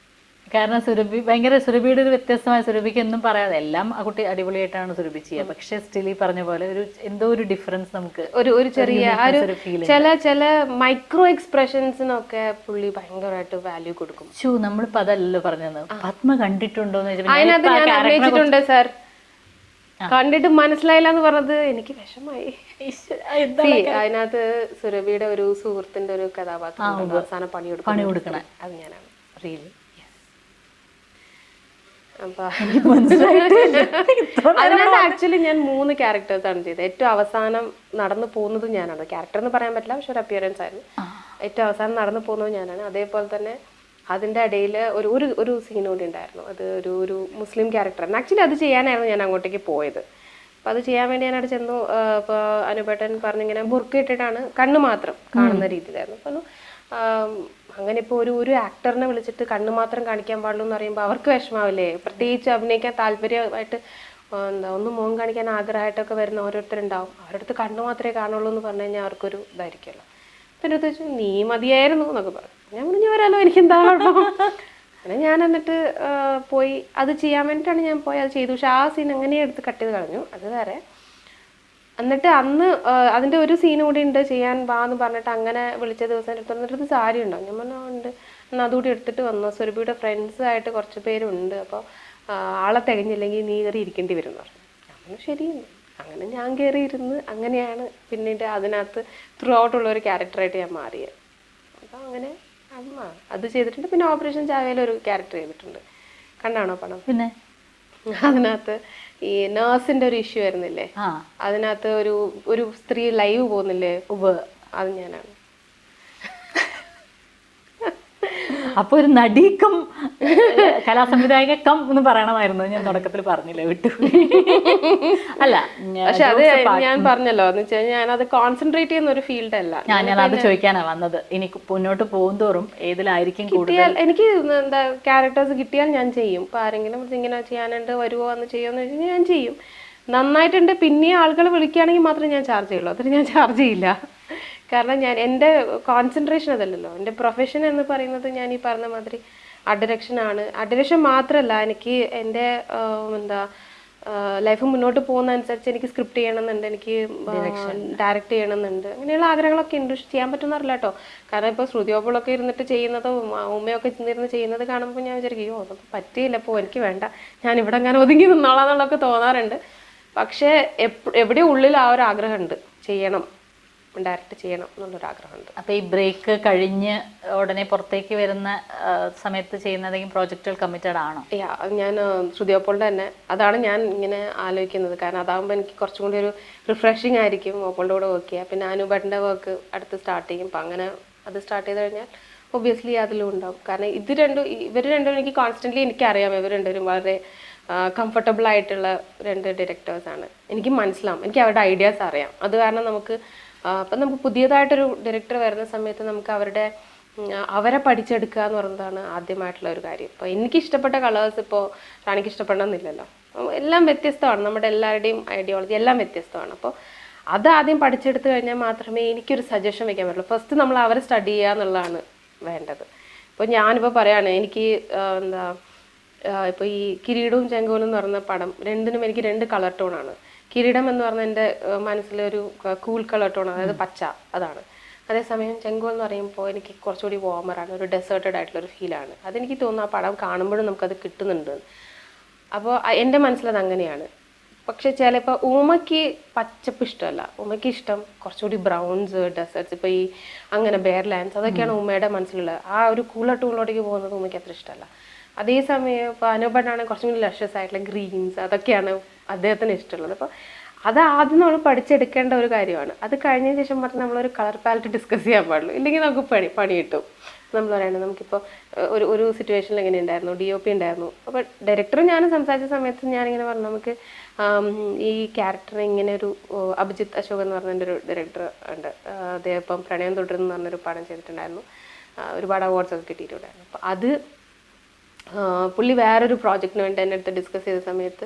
കാരണം സുരഭി ഭയങ്കര, സുരഭിയുടെ ഒരു വ്യത്യസ്തമായ, സുരഭിക്ക് എന്നും പറയാതെ എല്ലാം ആ കുട്ടി അടിപൊളിയായിട്ടാണ് സുരഭി ചെയ്യുക. പക്ഷെ സ്റ്റിൽ ഈ പറഞ്ഞ പോലെ ഒരു എന്തോ ഒരു ഡിഫറൻസ് നമുക്ക് ഒരു ചെറിയ ചില മൈക്രോ എക്സ്പ്രഷൻസിനൊക്കെ പുള്ളി ഭയങ്കരമായിട്ട് വാല്യൂ കൊടുക്കും. നമ്മളിപ്പോ അതല്ലല്ലോ പറഞ്ഞത്. പത്മ കണ്ടിട്ടുണ്ടോന്ന് അതിനകത്ത് ഞാൻ അഭിനയിച്ചിട്ടുണ്ട് സാർ, കണ്ടിട്ട് മനസ്സിലായില്ല എന്ന് പറഞ്ഞത് എനിക്ക് വിഷമായി. അതിനകത്ത് സുരഭിയുടെ ഒരു സുഹൃത്തിന്റെ ഒരു കഥാപാത്രം അവസാനം പണി കൊടുക്കണ അത് ഞാനാണ്. റിയലി അതിനകത്ത് ആക്ച്വലി ഞാൻ 3 ക്യാരക്ടേഴ്സാണ് ചെയ്തത്. ഏറ്റവും അവസാനം നടന്നു പോകുന്നത് ഞാനാണ്. ക്യാരക്ടർ എന്ന് പറയാൻ പറ്റില്ല, പക്ഷെ ഒരു അപ്പിയറൻസ് ആയിരുന്നു. ഏറ്റവും അവസാനം നടന്നു പോകുന്നത് ഞാനാണ്. അതേപോലെ തന്നെ അതിൻ്റെ ഇടയിൽ ഒരു സീൻ കൂടി ഉണ്ടായിരുന്നു. അത് ഒരു മുസ്ലിം ക്യാരക്ടറാണ്. ആക്ച്വലി അത് ചെയ്യാനായിരുന്നു ഞാൻ അങ്ങോട്ടേക്ക് പോയത്. അപ്പം അത് ചെയ്യാൻ വേണ്ടി ഞാൻ അവിടെ ചെന്നു. ഇപ്പോൾ അനുപേട്ടൻ പറഞ്ഞിങ്ങനെ ബുർക്ക ഇട്ടിട്ടാണ്, കണ്ണ് മാത്രം കാണുന്ന രീതിയിലായിരുന്നു. അപ്പം അങ്ങനെ ഇപ്പോൾ ഒരു ആക്ടറിനെ വിളിച്ചിട്ട് കണ്ണ് മാത്രം കാണിക്കാൻ പാടുള്ളൂ എന്ന് പറയുമ്പോൾ അവർക്ക് വിഷമാവില്ലേ? പ്രത്യേകിച്ച് അഭിനയിക്കാൻ താല്പര്യമായിട്ട് ഒന്ന് മുഖം കാണിക്കാൻ ആഗ്രഹമായിട്ടൊക്കെ വരുന്ന ഓരോരുത്തരുണ്ടാവും. അവരുടെ അടുത്ത് കണ്ണ് മാത്രമേ കാണുള്ളൂ എന്ന് പറഞ്ഞു കഴിഞ്ഞാൽ അവർക്കൊരു ഇതായിരിക്കുമല്ലോ. പിന്നെ അടുത്ത് വെച്ചു നീ മതിയായിരുന്നു എന്നൊക്കെ പറഞ്ഞു. ഞാൻ പറഞ്ഞു വരാലോ, എനിക്കെന്താ കുഴപ്പം. അങ്ങനെ ഞാൻ എന്നിട്ട് പോയി അത് ചെയ്യാൻ വേണ്ടിയിട്ടാണ് ഞാൻ പോയി അത് ചെയ്തു. പക്ഷെ ആ സീൻ എങ്ങനെ എടുത്ത് കട്ട് ചെയ്ത് കളഞ്ഞു, അത് വേറെ. എന്നിട്ട് അന്ന് അതിൻ്റെ ഒരു സീൻ കൂടി ഉണ്ട് ചെയ്യാൻ വാ എന്ന് പറഞ്ഞിട്ട് അങ്ങനെ വിളിച്ച ദിവസം എടുത്ത് വന്നിട്ട് സാരി ഉണ്ടോ, ഞാൻ പറഞ്ഞു ഉണ്ട്, എന്നാൽ അതുകൂടി എടുത്തിട്ട് വന്നു. സുരഭിയുടെ ഫ്രണ്ട്സായിട്ട് കുറച്ച് പേരുണ്ട്, അപ്പോൾ ആളെ തികഞ്ഞില്ലെങ്കിൽ നീ കയറി ഇരിക്കേണ്ടി വരും എന്ന് പറഞ്ഞു. ഞാൻ പറഞ്ഞു ശരി. അങ്ങനെ ഞാൻ കയറി ഇരുന്ന് അങ്ങനെയാണ് പിന്നീട് അതിനകത്ത് ത്രൂ ഔട്ടുള്ള ഒരു ക്യാരക്ടറായിട്ട് ഞാൻ മാറിയത്. അപ്പോൾ അങ്ങനെ അത് ചെയ്തിട്ടുണ്ട്. പിന്നെ ഓപ്പറേഷൻ ചാവയിലൊരു ക്യാരക്ടർ ചെയ്തിട്ടുണ്ട്. കണ്ടാണോ പണം? പിന്നെ അതിനകത്ത് ഈ നേഴ്സിന്റെ ഒരു ഇഷ്യൂ ആയിരുന്നില്ലേ, അതിനകത്ത് ഒരു സ്ത്രീ ലൈവ് പോകുന്നില്ലേ, അത് ഞാനാണ്. അപ്പൊ ഒരു നടിക്കം കലാസംവിധായകം എന്ന് പറയണമായിരുന്നു. ഞാൻ തുടക്കത്തിൽ പറഞ്ഞില്ലേ, വിട്ടു. അല്ല പക്ഷെ അത് ഞാൻ പറഞ്ഞല്ലോ എന്ന് വെച്ചാൽ ഞാനത് കോൺസെൻട്രേറ്റ് ചെയ്യുന്ന ഒരു ഫീൽഡ് അല്ല. ഞാൻ അത് ചോദിക്കാനാ വന്നത്. ഇനി മുന്നോട്ട് പോകുന്തോറും ഏതിലായിരിക്കും കൂടുതൽ എനിക്ക് എന്താ ക്യാരക്ടേഴ്സ് കിട്ടിയാൽ ഞാൻ ചെയ്യും. ഇപ്പൊ ആരെങ്കിലും ഇങ്ങനെ ചെയ്യാനുണ്ട് വരുമോ എന്ന് ചെയ്യുമെന്ന് വെച്ച് കഴിഞ്ഞാൽ ഞാൻ ചെയ്യും. നന്നായിട്ടുണ്ട് പിന്നെ ആളുകൾ വിളിക്കുകയാണെങ്കിൽ മാത്രമേ ഞാൻ ചാർജ് ചെയ്യുള്ളൂ, അതിന് ഞാൻ ചാർജ് ചെയ്യില്ല. കാരണം എൻ്റെ കോൺസെൻട്രേഷൻ അതല്ലല്ലോ. എൻ്റെ പ്രൊഫഷൻ എന്ന് പറയുന്നത് ഞാൻ ഈ പറഞ്ഞ മാതിരി അഡിറക്ഷനാണ്. അഡിറക്ഷൻ മാത്രമല്ല, എനിക്ക് എൻ്റെ ലൈഫ് മുന്നോട്ട് പോകുന്ന അനുസരിച്ച് എനിക്ക് സ്ക്രിപ്റ്റ് ചെയ്യണമെന്നുണ്ട്, എനിക്ക് ഡയറക്റ്റ് ചെയ്യണമെന്നുണ്ട്, അങ്ങനെയുള്ള ആഗ്രഹങ്ങളൊക്കെ ഉണ്ട്. പക്ഷെ ചെയ്യാൻ പറ്റുന്നറില്ല കേട്ടോ. കാരണം ഇപ്പോൾ ശ്രുതിയോപ്പളൊക്കെ ഇരുന്നിട്ട് ചെയ്യുന്നത്, ഉമ്മയൊക്കെ ഇരുന്ന് ചെയ്യുന്നത് കാണുമ്പോൾ ഞാൻ വിചാരിക്കും അതൊന്നും പറ്റിയില്ല, അപ്പോൾ എനിക്ക് വേണ്ട, ഞാൻ ഇവിടെ അങ്ങനെ ഒതുങ്ങി നിന്നോളാം എന്നുള്ളതൊക്കെ തോന്നാറുണ്ട്. പക്ഷേ എവിടെ ഉള്ളിൽ ആ ഒരു ആഗ്രഹമുണ്ട്, ചെയ്യണം, ഡയറക്റ്റ് ചെയ്യണം എന്നുള്ളൊരാഗ്രഹമുണ്ട്. അപ്പോൾ ഈ ബ്രേക്ക് കഴിഞ്ഞ് ഉടനെ പുറത്തേക്ക് വരുന്ന സമയത്ത് ചെയ്യുന്ന ഏതെങ്കിലും പ്രോജക്റ്റുകൾ കമ്മിറ്റഡ് ആണോ? ഞാൻ ശ്രുതിയോപ്പോളുടെ തന്നെ അതാണ് ഞാൻ ഇങ്ങനെ ആലോചിക്കുന്നത്. കാരണം അതാകുമ്പോൾ എനിക്ക് കുറച്ചും കൂടി ഒരു റിഫ്രഷിങ് ആയിരിക്കും ഓപ്പോളുടെ കൂടെ വർക്ക് ചെയ്യുക. പിന്നെ അനുപേട്ടൻ്റെ വർക്ക് അടുത്ത് സ്റ്റാർട്ട് ചെയ്യും. അപ്പം അങ്ങനെ അത് സ്റ്റാർട്ട് ചെയ്ത് കഴിഞ്ഞാൽ ഒബ്വിയസ്ലി അതിലും ഉണ്ടാവും. കാരണം ഇവർ രണ്ടും എനിക്ക് കോൺസ്റ്റൻ്റ്ലി എനിക്കറിയാം. ഇവർ രണ്ടുപേരും വളരെ കംഫർട്ടബിൾ ആയിട്ടുള്ള 2 ഡയറക്ടേഴ്സാണ്. എനിക്ക് മനസ്സിലാവും, എനിക്ക് അവരുടെ ഐഡിയാസ് അറിയാം. അത് കാരണം അപ്പം നമുക്ക് പുതിയതായിട്ടൊരു ഡയറക്ടർ വരുന്ന സമയത്ത് നമുക്ക് അവരെ പഠിച്ചെടുക്കുക എന്ന് പറയുന്നതാണ് ആദ്യമായിട്ടുള്ള ഒരു കാര്യം. ഇപ്പോൾ എനിക്കിഷ്ടപ്പെട്ട കളേഴ്സ് ഇപ്പോൾ റാണിക്ക് ഇഷ്ടപ്പെടണമെന്നില്ലല്ലോ, എല്ലാം വ്യത്യസ്തമാണ്. നമ്മുടെ എല്ലാവരുടെയും ഐഡിയോളജി എല്ലാം വ്യത്യസ്തമാണ്. അപ്പോൾ അത് ആദ്യം പഠിച്ചെടുത്ത് കഴിഞ്ഞാൽ മാത്രമേ എനിക്കൊരു സജഷൻ വയ്ക്കാൻ പറ്റുള്ളൂ. ഫസ്റ്റ് നമ്മൾ അവരെ സ്റ്റഡി ചെയ്യുക എന്നുള്ളതാണ് വേണ്ടത്. ഇപ്പോൾ ഞാനിപ്പോൾ പറയുകയാണ്, എനിക്ക് ഇപ്പോൾ ഈ കിരീടവും ചെങ്കോലും എന്ന് പറയുന്ന പടം രണ്ടിനും എനിക്ക് 2 കളർ ടോണാണ്. കിരീടം എന്ന് പറഞ്ഞാൽ എൻ്റെ മനസ്സിലൊരു കൂൾ കളർ ടോൺ, അതായത് പച്ച, അതാണ്. അതേസമയം ചെങ്കോൽ എന്ന് പറയുമ്പോൾ എനിക്ക് കുറച്ചുകൂടി വാമറാണ്, ഒരു ഡെസേർട്ടഡ് ആയിട്ടുള്ളൊരു ഫീലാണ്. അതെനിക്ക് തോന്നുന്നു ആ പടം കാണുമ്പോഴും നമുക്കത് കിട്ടുന്നുണ്ട്. അപ്പോൾ എൻ്റെ മനസ്സിലത് അങ്ങനെയാണ്. പക്ഷെ ചിലപ്പോൾ ഉമ്മയ്ക്ക് പച്ചപ്പ് ഇഷ്ടമല്ല, ഉമ്മയ്ക്ക് ഇഷ്ടം കുറച്ചുകൂടി ബ്രൗൺസ്, ഡെസേർട്ട്സ്, ഇപ്പോൾ ഈ അങ്ങനെ ബെയർ ലാൻഡ്സ്, അതൊക്കെയാണ് ഉമ്മയുടെ മനസ്സിലുള്ളത്. ആ ഒരു കൂളർ ടൂണിലോട്ടേക്ക് പോകുന്നത് ഉമ്മയ്ക്ക് അത്ര ഇഷ്ടമല്ല. അതേസമയം ഇപ്പോൾ അനുപേട്ടനാണെങ്കിൽ കുറച്ചും കൂടി ലഷസ് ആയിട്ടുള്ള ഗ്രീൻസ്, അതൊക്കെയാണ് അദ്ദേഹത്തിന് ഇഷ്ടമുള്ളത്. അപ്പോൾ അത് ആദ്യം നമ്മൾ പഠിച്ചെടുക്കേണ്ട ഒരു കാര്യമാണ്. അത് കഴിഞ്ഞതിന് ശേഷം മാത്രം നമ്മളൊരു കളർ പാലറ്റ് ഡിസ്കസ് ചെയ്യാൻ പാടുള്ളൂ, ഇല്ലെങ്കിൽ നമുക്ക് പണി കിട്ടും. നമ്മൾ പറയുന്നത് നമുക്കിപ്പോൾ ഒരു സിറ്റുവേഷനിൽ എങ്ങനെ ഉണ്ടായിരുന്നു, DOP ഉണ്ടായിരുന്നു. അപ്പോൾ ഡയറക്ടറും ഞാനും സംസാരിച്ച സമയത്ത് ഞാനിങ്ങനെ പറഞ്ഞു നമുക്ക് ഈ ക്യാരക്ടർ ഇങ്ങനെ ഒരു അഭിജിത്ത് അശോക് എന്ന് പറഞ്ഞ ഒരു ഡയറക്ടർ ഉണ്ട്. അദ്ദേഹം ഇപ്പം പ്രണയം തുടരുന്നു എന്ന് പറഞ്ഞൊരു പടം ചെയ്തിട്ടുണ്ടായിരുന്നു. ഒരുപാട് അവാർഡ്സ് ഒക്കെ കിട്ടിയിട്ടുണ്ടായിരുന്നു. അപ്പോൾ അത് പുള്ളി വേറൊരു പ്രോജക്റ്റിന് വേണ്ടി എൻ്റെ അടുത്ത് ഡിസ്കസ് ചെയ്ത സമയത്ത്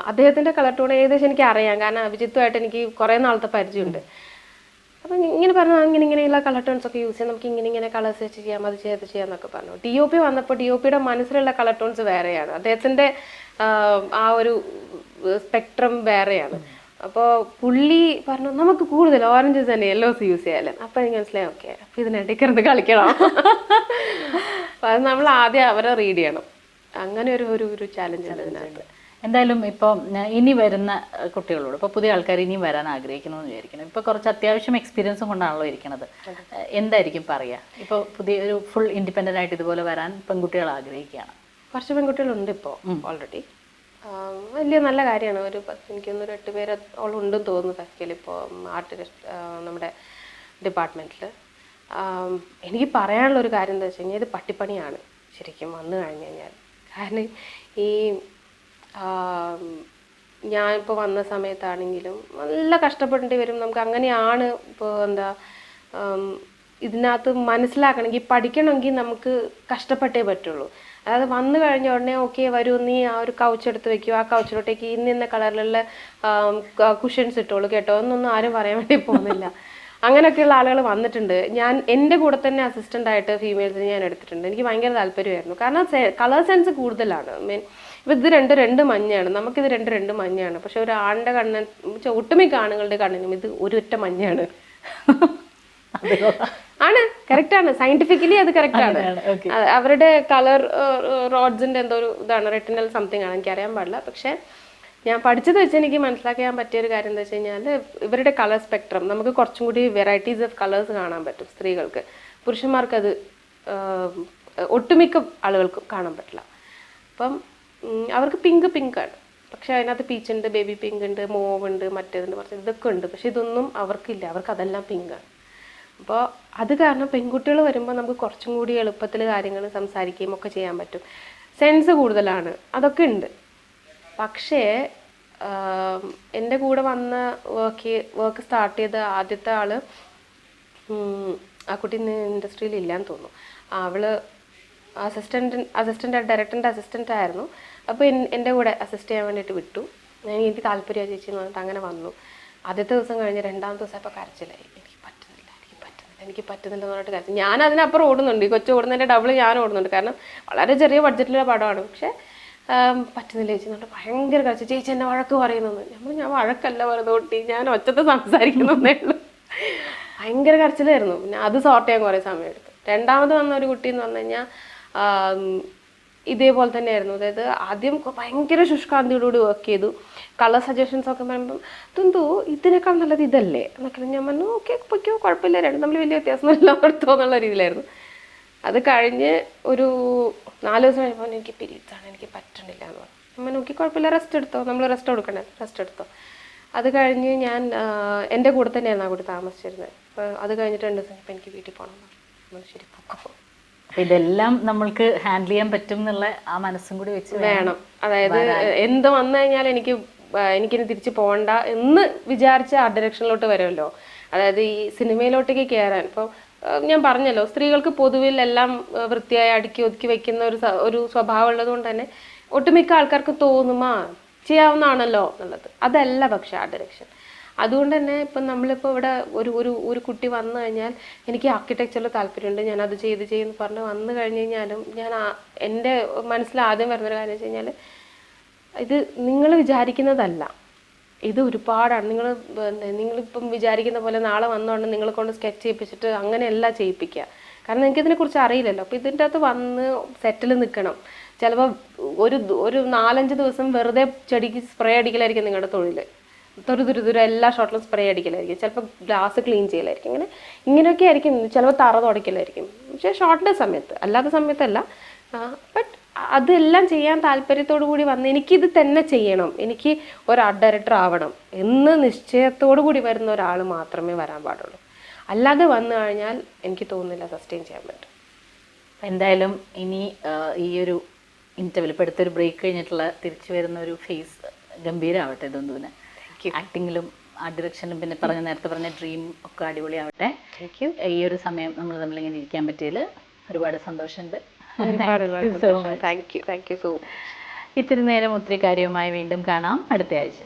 അദ്ദേഹത്തിൻ്റെ കളർ ടോൺ ഏകദേശം എനിക്ക് അറിയാം, കാരണം അഭിജിത്തുമായിട്ട് എനിക്ക് കുറേ നാളത്തെ പരിചയമുണ്ട്. അപ്പം ഇങ്ങനെ പറഞ്ഞു ഇങ്ങനെയുള്ള കളർ ടോൺസ് ഒക്കെ യൂസ് ചെയ്യാം, നമുക്ക് ഇങ്ങനെ കളേഴ്സ് വെച്ച് ചെയ്യാം, അത് ചെയ്യാമെന്നൊക്കെ പറഞ്ഞു. DOP വന്നപ്പോൾ DOPയുടെ മനസ്സിലുള്ള കളർ ടോൺസ് വേറെയാണ്, അദ്ദേഹത്തിൻ്റെ ആ ഒരു സ്പെക്ട്രം വേറെയാണ്. അപ്പോൾ പുള്ളി പറഞ്ഞു നമുക്ക് കൂടുതൽ ഓറഞ്ചസ് തന്നെ യെല്ലോസ് യൂസ് ചെയ്യാമല്ലോ. അപ്പം എനിക്ക് മനസ്സിലായി ഓക്കെ അപ്പം ഇതിനിടയ്ക്കിറന്ന് കളിക്കണം. അപ്പം അത് നമ്മൾ ആദ്യം അവരെ റീഡ് ചെയ്യണം. അങ്ങനെ ഒരു ചാലഞ്ച് ഉണ്ട് ഇതിനകത്ത്. എന്തായാലും ഇപ്പോൾ ഇനി വരുന്ന കുട്ടികളോട്, ഇപ്പോൾ പുതിയ ആൾക്കാർ ഇനിയും വരാൻ ആഗ്രഹിക്കണമെന്ന് വിചാരിക്കണം. ഇപ്പോൾ കുറച്ച് അത്യാവശ്യം എക്സ്പീരിയൻസും കൊണ്ടാണല്ലോ ഇരിക്കുന്നത്. എന്തായിരിക്കും പറയുക? ഇപ്പോൾ പുതിയ ഒരു ഫുൾ ഇൻഡിപെൻഡൻ്റ് ആയിട്ട് ഇതുപോലെ വരാൻ പെൺകുട്ടികൾ ആഗ്രഹിക്കുകയാണ്. കുറച്ച് പെൺകുട്ടികളുണ്ട് ഇപ്പോൾ ഓൾറെഡി. വലിയ നല്ല കാര്യമാണ്. എനിക്കൊന്നൊരു 8 പേര് ഉണ്ടെന്ന് തോന്നുന്നു ഫസ്റ്റിൽ ഇപ്പോൾ ആർട്ട് നമ്മുടെ ഡിപ്പാർട്ട്മെൻറ്റിൽ. എനിക്ക് പറയാനുള്ള ഒരു കാര്യം എന്താ വെച്ച് കഴിഞ്ഞാൽ ഇത് പട്ടിപ്പണിയാണ് ശരിക്കും വന്നു കഴിഞ്ഞ് കഴിഞ്ഞാൽ. കാരണം ഈ ഞാനിപ്പോൾ വന്ന സമയത്താണെങ്കിലും നല്ല കഷ്ടപ്പെടേണ്ടി വരും. നമുക്ക് അങ്ങനെയാണ്. ഇപ്പോൾ ഇതിനകത്ത് മനസ്സിലാക്കണമെങ്കിൽ പഠിക്കണമെങ്കിൽ നമുക്ക് കഷ്ടപ്പെട്ടേ പറ്റുള്ളൂ. അതായത് വന്നു കഴിഞ്ഞ ഉടനെ ഓക്കെ വരൂ, നീ ആ ഒരു കൗച്ച് എടുത്ത് വെക്കുക, ആ കൗച്ചിലോട്ടേക്ക് ഇന്ന കളറിലുള്ള കുഷൻസ് ഇട്ടോളൂ കേട്ടോ എന്നൊന്നും ആരും പറയാൻ വേണ്ടി പോകുന്നില്ല. അങ്ങനെയൊക്കെയുള്ള ആളുകൾ വന്നിട്ടുണ്ട്. എൻ്റെ കൂടെ തന്നെ അസിസ്റ്റൻ്റായിട്ട് ഫീമെയിൽസിന് ഞാൻ എടുത്തിട്ടുണ്ട്. എനിക്ക് ഭയങ്കര താല്പര്യമായിരുന്നു, കാരണം കളർ സെൻസ് കൂടുതലാണ്. ഇപ്പം ഇത് രണ്ട് മഞ്ഞയാണ്, നമുക്കിത് രണ്ട് മഞ്ഞയാണ്. പക്ഷെ ഒരു ആണിൻ്റെ കണ്ണിന്, ഒട്ടുമിക്ക ആണുങ്ങളുടെ കണ്ണിനും ഇത് ഒരൊറ്റ മഞ്ഞയാണ്. ആണ്, കറക്റ്റാണ്, സയന്റിഫിക്കലി അത് കറക്റ്റാണ്. അവരുടെ കളർ റോഡ്സിൻ്റെ എന്തോ ഒരു ഇതാണ്, റെറ്റിനൽ സംതിങ് ആണ്, എനിക്കറിയാൻ പാടില്ല. പക്ഷെ ഞാൻ പഠിച്ചത് വെച്ച് എനിക്ക് മനസ്സിലാക്കാൻ പറ്റിയൊരു കാര്യം എന്താ വെച്ച് കഴിഞ്ഞാൽ ഇവരുടെ കളർ സ്പെക്ട്രം നമുക്ക് കുറച്ചും കൂടി വെറൈറ്റീസ് ഓഫ് കളേഴ്സ് കാണാൻ പറ്റും സ്ത്രീകൾക്ക്. പുരുഷന്മാർക്കത് ഒട്ടുമിക്ക ആളുകൾക്കും കാണാൻ പറ്റില്ല. അപ്പം അവർക്ക് പിങ്കാണ്, പക്ഷെ അതിനകത്ത് പീച്ച് ഉണ്ട്, ബേബി പിങ്ക് ഉണ്ട്, മോവ് ഉണ്ട്, മറ്റേതുണ്ട്, കുറച്ച് ഇതൊക്കെ ഉണ്ട്. പക്ഷെ ഇതൊന്നും അവർക്കില്ല, അവർക്ക് അതെല്ലാം പിങ്കാണ്. അപ്പോൾ അത് കാരണം പെൺകുട്ടികൾ വരുമ്പോൾ നമുക്ക് കുറച്ചും കൂടി എളുപ്പത്തിൽ കാര്യങ്ങൾ സംസാരിക്കുകയും ഒക്കെ ചെയ്യാൻ പറ്റും. സെൻസ് കൂടുതലാണ്, അതൊക്കെ ഉണ്ട്. പക്ഷേ എൻ്റെ കൂടെ വന്ന വർക്ക് സ്റ്റാർട്ട് ചെയ്ത ആദ്യത്തെ ആൾ, ആ കുട്ടി ഇന്ന് ഇൻഡസ്ട്രിയിൽ ഇല്ലയെന്ന് തോന്നുന്നു. അവൾ അസിസ്റ്റൻ്റ് ഡയറക്ടറിൻ്റെ അസിസ്റ്റൻ്റ് ആയിരുന്നു. അപ്പോൾ എൻ്റെ കൂടെ അസിസ്റ്റ് ചെയ്യാൻ വേണ്ടിയിട്ട് വിട്ടു. എനിക്ക് താല്പര്യം ചേച്ചി എന്ന് പറഞ്ഞിട്ട് അങ്ങനെ വന്നു. ആദ്യത്തെ ദിവസം കഴിഞ്ഞ് രണ്ടാമത്തെ ദിവസം ഇപ്പോൾ കരച്ചിലായി, എനിക്ക് പറ്റുന്നില്ല എന്ന് പറഞ്ഞിട്ട് കരച്ചിൽ. ഞാൻ അതിനപ്പുറം ഓടുന്നുണ്ട്, ഈ കൊച്ചു ഓടുന്നതിൻ്റെ ഡബിൾ ഞാൻ ഓടുന്നുണ്ട്. കാരണം വളരെ ചെറിയ ബഡ്ജറ്റിലുള്ള പടമാണ്. പക്ഷേ പറ്റുന്നില്ല ചേച്ചി എന്നിട്ട് ഭയങ്കര കരച്ചിൽ. ചേച്ചി എന്നെ വഴക്ക് പറയുന്നത്. ഞാൻ വഴക്കല്ല പറയുന്നത് കുട്ടി, ഞാൻ ഒച്ചത്ത് സംസാരിക്കുന്നതേ ഉള്ളൂ. ഭയങ്കര കരച്ചിലായിരുന്നു. പിന്നെ അത് സോർട്ട് ചെയ്യാൻ കുറേ സമയം എടുത്തു. രണ്ടാമത് വന്ന ഒരു കുട്ടി എന്ന് പറഞ്ഞു കഴിഞ്ഞാൽ ഇതേപോലെ തന്നെയായിരുന്നു. അതായത് ആദ്യം ഭയങ്കര ശുഷ്കാന്തിയോടുകൂടി വർക്ക് ചെയ്തു. കളർ സജഷൻസ് ഒക്കെ പറയുമ്പം ഇതെന്തോ ഇതിനേക്കാൾ നല്ലത് ഇതല്ലേ എന്നൊക്കെ ഞാൻ പറഞ്ഞു. ഓക്കെ പൊയ്ക്കോ, കുഴപ്പമില്ല, രണ്ടും തമ്മിൽ വലിയ വ്യത്യാസമൊന്നുമില്ല എടുത്തോ എന്നുള്ള രീതിയിലായിരുന്നു. അത് കഴിഞ്ഞ് ഒരു 4 ദിവസം കഴിഞ്ഞപ്പോൾ എനിക്ക് പീരീഡ്സാണ്, എനിക്ക് പറ്റണില്ല എന്ന് പറഞ്ഞു. നമ്മൾ നോക്കി കുഴപ്പമില്ല, റെസ്റ്റ് എടുത്തോ, നമ്മൾ റെസ്റ്റ് കൊടുക്കണ്ടേ, റെസ്റ്റ് എടുത്തോ. അത് കഴിഞ്ഞ് ഞാൻ എൻ്റെ കൂടെ തന്നെയായിരുന്നു ആ കൂടി താമസിച്ചിരുന്നത്. അപ്പോൾ അത് കഴിഞ്ഞിട്ട് 2 ദിവസം കഴിഞ്ഞപ്പോൾ എനിക്ക് വീട്ടിൽ പോകണം എന്ന്. ശരി പൊക്കോ. അപ്പം ഇതെല്ലാം നമ്മൾക്ക് ഹാൻഡിൽ ചെയ്യാൻ പറ്റും എന്നുള്ള ആ മനസ്സും കൂടി വെച്ച് വേണം. അതായത് എന്ത് വന്നു കഴിഞ്ഞാൽ എനിക്കിനി തിരിച്ച് പോകണ്ട എന്ന് വിചാരിച്ച ആ ഡയറക്ഷനിലോട്ട് വരുമല്ലോ. അതായത് ഈ സിനിമയിലോട്ടേക്ക് കയറാൻ ഇപ്പോൾ ഞാൻ പറഞ്ഞല്ലോ, സ്ത്രീകൾക്ക് പൊതുവിൽ എല്ലാം വൃത്തിയായി അടുക്കി ഒതുക്കി വെക്കുന്ന ഒരു സ്വഭാവം ഉള്ളത് കൊണ്ട് തന്നെ ഒട്ടുമിക്ക ആൾക്കാർക്ക് തോന്നുമാ ചെയ്യാവുന്നതാണല്ലോ എന്നുള്ളത്. അതല്ല പക്ഷെ ആ ഡയറക്ഷൻ. അതുകൊണ്ട് തന്നെ ഇപ്പം നമ്മളിപ്പോൾ ഇവിടെ ഒരു കുട്ടി വന്നു കഴിഞ്ഞാൽ എനിക്ക് ആർക്കിടെക്ചറിൽ താല്പര്യമുണ്ട്, ഞാനത് ചെയ്യുന്നു പറഞ്ഞ് വന്നു കഴിഞ്ഞ് കഴിഞ്ഞാലും ഞാൻ എൻ്റെ മനസ്സിൽ ആദ്യം വരുന്നൊരു കാര്യം വെച്ച് കഴിഞ്ഞാൽ ഇത് നിങ്ങൾ വിചാരിക്കുന്നതല്ല, ഇത് ഒരുപാടാണ്. നിങ്ങളിപ്പം വിചാരിക്കുന്ന പോലെ നാളെ വന്നോണ്ട് നിങ്ങളെ കൊണ്ട് സ്കെച്ച് ചെയ്യിപ്പിച്ചിട്ട് അങ്ങനെയല്ല ചെയ്യിപ്പിക്കുക. കാരണം നിങ്ങൾക്ക് ഇതിനെക്കുറിച്ച് അറിയില്ലല്ലോ. അപ്പോൾ ഇതിൻ്റെ അകത്ത് വന്ന് സെറ്റിൽ നിൽക്കണം. ചിലപ്പോൾ ഒരു 4-5 ദിവസം വെറുതെ ചെടിക്ക് സ്പ്രേ അടിക്കലായിരിക്കും നിങ്ങളുടെ തൊഴിൽ. തുരു എല്ലാ ഷോട്ടിലും സ്പ്രേ അടിക്കലായിരിക്കും, ചിലപ്പോൾ ഗ്ലാസ് ക്ലീൻ ചെയ്യലായിരിക്കും, ഇങ്ങനെയൊക്കെ ആയിരിക്കും. ചിലപ്പോൾ തറ തുടയ്ക്കലായിരിക്കും. പക്ഷേ ഷോട്ടിൻ്റെ സമയത്ത്, അല്ലാത്ത സമയത്തല്ല. ബട്ട് അതെല്ലാം ചെയ്യാൻ താല്പര്യത്തോടു കൂടി വന്ന് എനിക്കിത് തന്നെ ചെയ്യണം, എനിക്ക് ഒരു ആർട്ട് ഡയറക്ടർ ആവണം എന്ന് നിശ്ചയത്തോടു കൂടി വരുന്ന ഒരാൾ മാത്രമേ വരാൻ പാടുള്ളൂ. അല്ലാതെ വന്നു കഴിഞ്ഞാൽ എനിക്ക് തോന്നുന്നില്ല സസ്റ്റെയിൻ ചെയ്യാൻ പറ്റും. എന്തായാലും ഇനി ഈ ഒരു ഇൻ്റർവെൽ ഇപ്പോൾ അടുത്തൊരു ബ്രേക്ക് കഴിഞ്ഞിട്ടുള്ള തിരിച്ചു വരുന്ന ഒരു ഫേസ് ഗംഭീരമാവട്ടെ ദന്തുവിന്. ആക്ടിങ്ങിലും ആർട്ട് ഡയറക്ഷനിലും പിന്നെ നേരത്തെ പറഞ്ഞ ഡ്രീം ഒക്കെ അടിപൊളിയാവട്ടെ. ഈ ഒരു സമയം നമ്മൾ തമ്മിലിങ്ങനെ ഇരിക്കാൻ പറ്റിയതിൽ ഒരുപാട് സന്തോഷമുണ്ട്. Thank you so much. ഇത്തിരി നേരം ഒത്തിരി കാര്യവുമായി വീണ്ടും കാണാം അടുത്ത ആഴ്ച.